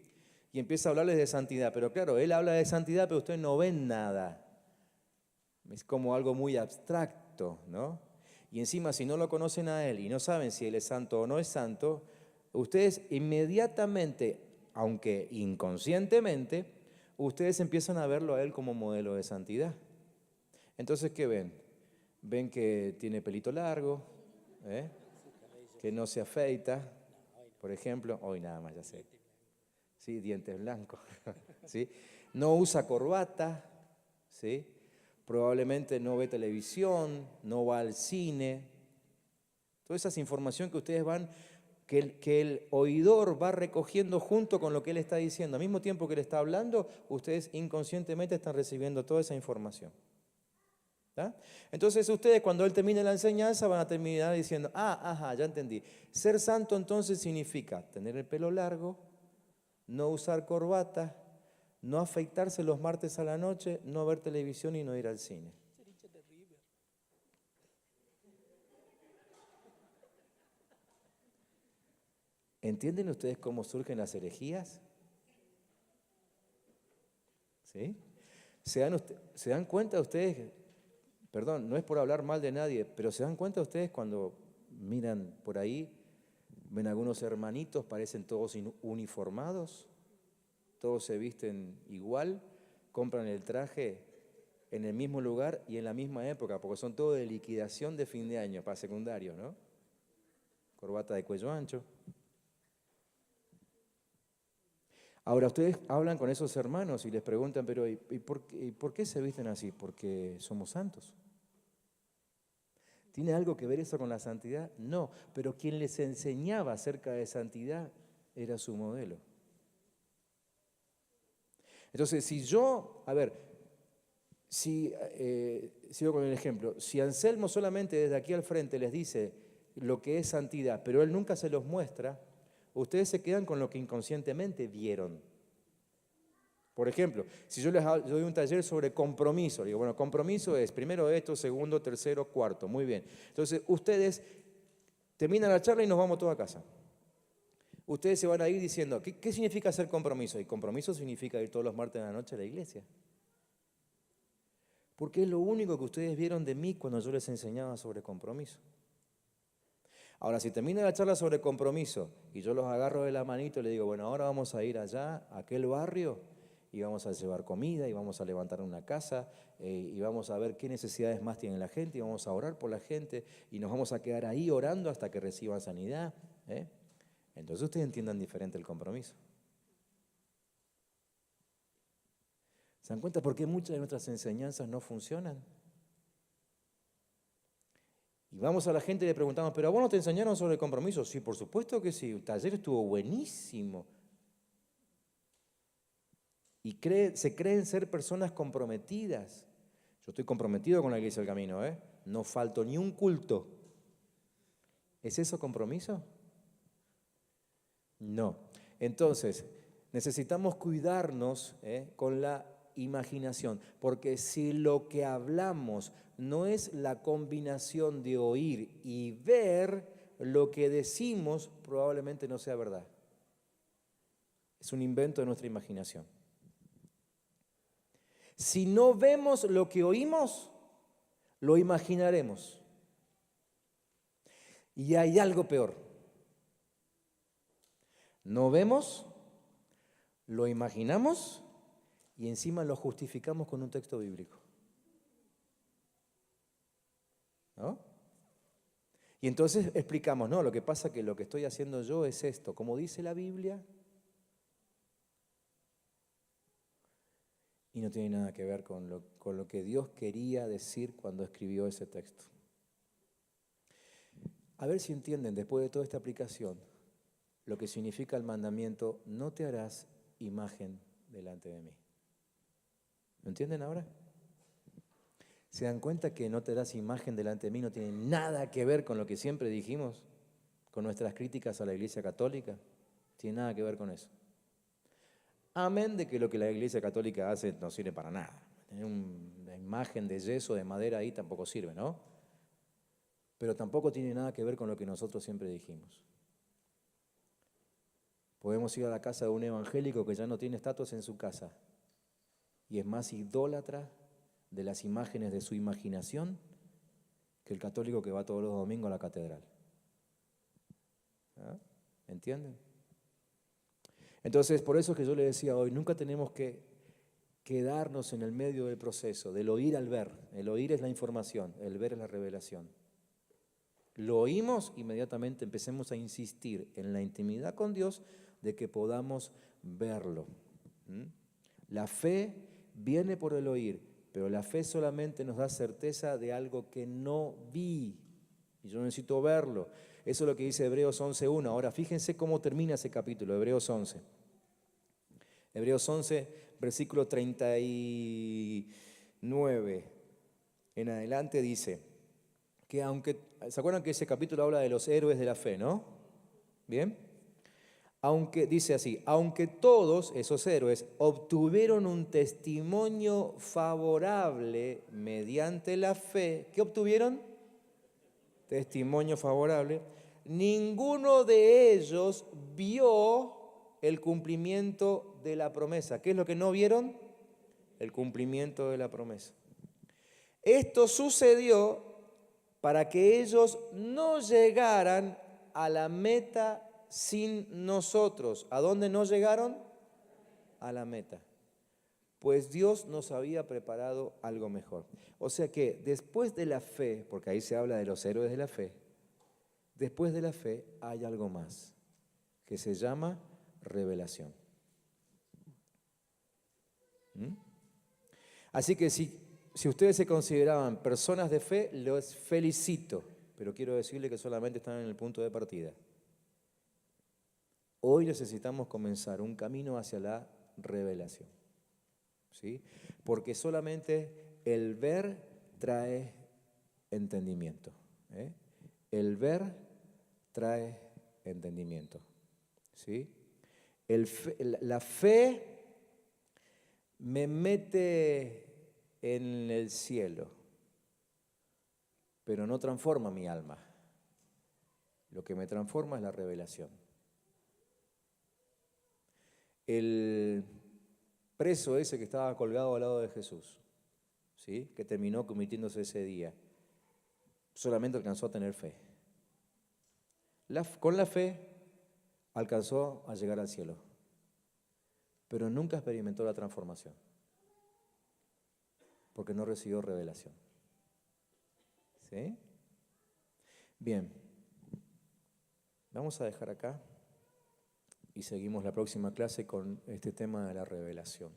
Y empieza a hablarles de santidad, pero claro, él habla de santidad, pero ustedes no ven nada. Es como algo muy abstracto, ¿no? Y encima, si no lo conocen a él y no saben si él es santo o no es santo, ustedes inmediatamente, aunque inconscientemente, ustedes empiezan a verlo a él como modelo de santidad. Entonces, ¿qué ven? Ven que tiene pelito largo, que no se afeita, por ejemplo, hoy nada más, ya sé. Sí, dientes blancos, ¿sí? No usa corbata, ¿sí? Probablemente no ve televisión, no va al cine. Toda esa es información que ustedes van, que el oidor va recogiendo junto con lo que él está diciendo. Al mismo tiempo que él está hablando, ustedes inconscientemente están recibiendo toda esa información. ¿Tá? Entonces ustedes cuando él termine la enseñanza van a terminar diciendo, ya entendí. Ser santo entonces significa tener el pelo largo, no usar corbata, no afeitarse los martes a la noche, no ver televisión y no ir al cine. ¿Entienden ustedes cómo surgen las herejías? ¿Sí? ¿Se dan cuenta ustedes? Perdón, no es por hablar mal de nadie, pero ¿se dan cuenta ustedes cuando miran por ahí, ven algunos hermanitos, parecen todos uniformados, todos se visten igual, compran el traje en el mismo lugar y en la misma época, porque son todos de liquidación de fin de año, para secundarios, ¿no? Corbata de cuello ancho. Ahora, ustedes hablan con esos hermanos y les preguntan, pero ¿y por qué se visten así? Porque somos santos. ¿Tiene algo que ver eso con la santidad? No, pero quien les enseñaba acerca de santidad era su modelo. Entonces, sigo con el ejemplo, si Anselmo solamente desde aquí al frente les dice lo que es santidad, pero él nunca se los muestra, ustedes se quedan con lo que inconscientemente vieron. Por ejemplo, si yo les doy un taller sobre compromiso, digo, bueno, compromiso es primero esto, segundo, tercero, cuarto, muy bien. Entonces, ustedes terminan la charla y nos vamos todos a casa. Ustedes se van a ir diciendo, ¿qué significa hacer compromiso? Y compromiso significa ir todos los martes de la noche a la iglesia. Porque es lo único que ustedes vieron de mí cuando yo les enseñaba sobre compromiso. Ahora, si termina la charla sobre compromiso y yo los agarro de la manito y les digo, bueno, ahora vamos a ir allá, a aquel barrio, y vamos a llevar comida, y vamos a levantar una casa, y vamos a ver qué necesidades más tiene la gente, y vamos a orar por la gente, y nos vamos a quedar ahí orando hasta que reciban sanidad. Entonces ustedes entiendan diferente el compromiso. ¿Se dan cuenta por qué muchas de nuestras enseñanzas no funcionan? Y vamos a la gente y le preguntamos, ¿pero a vos no te enseñaron sobre el compromiso? Sí, por supuesto que sí, el taller estuvo buenísimo. Y se creen ser personas comprometidas. Yo estoy comprometido con la Iglesia del Camino, no falto ni un culto. ¿Es eso compromiso? No. Entonces, necesitamos cuidarnos con la imaginación, porque si lo que hablamos no es la combinación de oír y ver, lo que decimos probablemente no sea verdad. Es un invento de nuestra imaginación. Si no vemos lo que oímos, lo imaginaremos. Y hay algo peor. No vemos, lo imaginamos y encima lo justificamos con un texto bíblico. ¿No? Y entonces explicamos, no, lo que pasa es que lo que estoy haciendo yo es esto, como dice la Biblia, y no tiene nada que ver con lo que Dios quería decir cuando escribió ese texto. A ver si entienden, después de toda esta aplicación, lo que significa el mandamiento, no te harás imagen delante de mí. ¿Lo entienden ahora? ¿Se dan cuenta que no te harás imagen delante de mí no tiene nada que ver con lo que siempre dijimos, con nuestras críticas a la Iglesia Católica? Tiene nada que ver con eso. Amén de que lo que la Iglesia Católica hace no sirve para nada. Tener una imagen de yeso, de madera ahí tampoco sirve, ¿no? Pero tampoco tiene nada que ver con lo que nosotros siempre dijimos. Podemos ir a la casa de un evangélico que ya no tiene estatuas en su casa y es más idólatra de las imágenes de su imaginación que el católico que va todos los domingos a la catedral. ¿Ah? ¿Entienden? Entonces, por eso es que yo les decía hoy, nunca tenemos que quedarnos en el medio del proceso, del oír al ver. El oír es la información, el ver es la revelación. Lo oímos, inmediatamente empecemos a insistir en la intimidad con Dios de que podamos verlo. La fe viene por el oír, pero la fe solamente nos da certeza de algo que no vi. Y yo necesito verlo. Eso es lo que dice Hebreos 11:1. Ahora, fíjense cómo termina ese capítulo, Hebreos 11. Hebreos 11, versículo 39 en adelante dice que aunque, ¿se acuerdan que ese capítulo habla de los héroes de la fe, no? ¿Bien? Aunque, dice así, aunque todos esos héroes obtuvieron un testimonio favorable mediante la fe, ¿qué obtuvieron? Testimonio favorable. Ninguno de ellos vio el cumplimiento de la promesa. ¿Qué es lo que no vieron? El cumplimiento de la promesa. Esto sucedió para que ellos no llegaran a la meta sin nosotros. ¿A dónde no llegaron? A la meta. Pues Dios nos había preparado algo mejor. O sea que después de la fe, porque ahí se habla de los héroes de la fe, después de la fe hay algo más, que se llama revelación. ¿Mm? Así que si ustedes se consideraban personas de fe, los felicito, pero quiero decirles que solamente están en el punto de partida. Hoy necesitamos comenzar un camino hacia la revelación, ¿sí? Porque solamente el ver trae entendimiento, ¿eh? El ver trae entendimiento, ¿sí? La fe me mete en el cielo, pero no transforma mi alma. Lo que me transforma es la revelación. El preso ese que estaba colgado al lado de Jesús, ¿sí? Que terminó convirtiéndose ese día, solamente alcanzó a tener fe. Con la fe alcanzó a llegar al cielo, pero nunca experimentó la transformación, porque no recibió revelación. ¿Sí? Bien, vamos a dejar acá y seguimos la próxima clase con este tema de la revelación.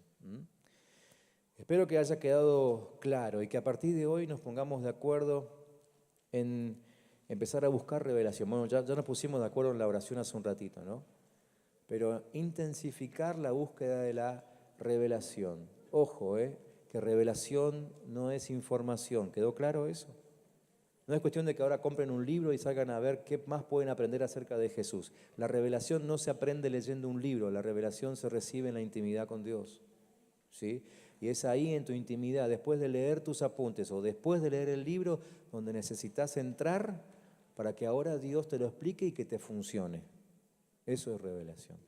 Espero que haya quedado claro y que a partir de hoy nos pongamos de acuerdo en empezar a buscar revelación. Bueno, ya nos pusimos de acuerdo en la oración hace un ratito, ¿no? Pero intensificar la búsqueda de la revelación. Ojo, que revelación no es información. ¿Quedó claro eso? No es cuestión de que ahora compren un libro y salgan a ver qué más pueden aprender acerca de Jesús. La revelación no se aprende leyendo un libro, la revelación se recibe en la intimidad con Dios, ¿sí? Y es ahí en tu intimidad, después de leer tus apuntes o después de leer el libro, donde necesitas entrar para que ahora Dios te lo explique y que te funcione. Eso es revelación.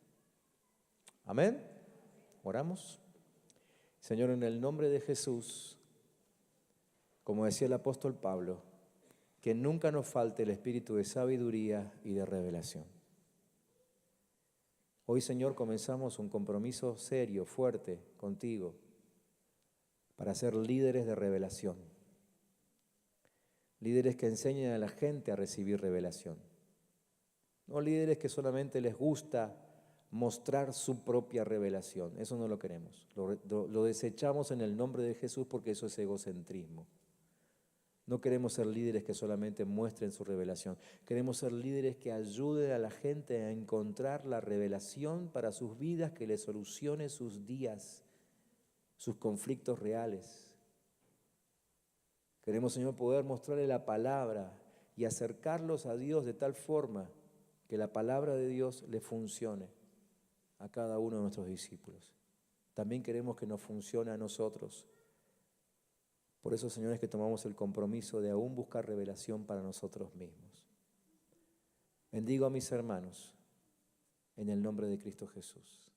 Amén. Oramos. Señor, en el nombre de Jesús, como decía el apóstol Pablo, que nunca nos falte el espíritu de sabiduría y de revelación. Hoy, Señor, comenzamos un compromiso serio, fuerte contigo, para ser líderes de revelación. Líderes que enseñen a la gente a recibir revelación. No líderes que solamente les gusta mostrar su propia revelación. Eso no lo queremos. Lo desechamos en el nombre de Jesús porque eso es egocentrismo. No queremos ser líderes que solamente muestren su revelación. Queremos ser líderes que ayuden a la gente a encontrar la revelación para sus vidas, que les solucione sus días, sus conflictos reales. Queremos, Señor, poder mostrarle la palabra y acercarlos a Dios de tal forma que la palabra de Dios le funcione a cada uno de nuestros discípulos. También queremos que nos funcione a nosotros. Por eso, Señor, es que tomamos el compromiso de aún buscar revelación para nosotros mismos. Bendigo a mis hermanos en el nombre de Cristo Jesús.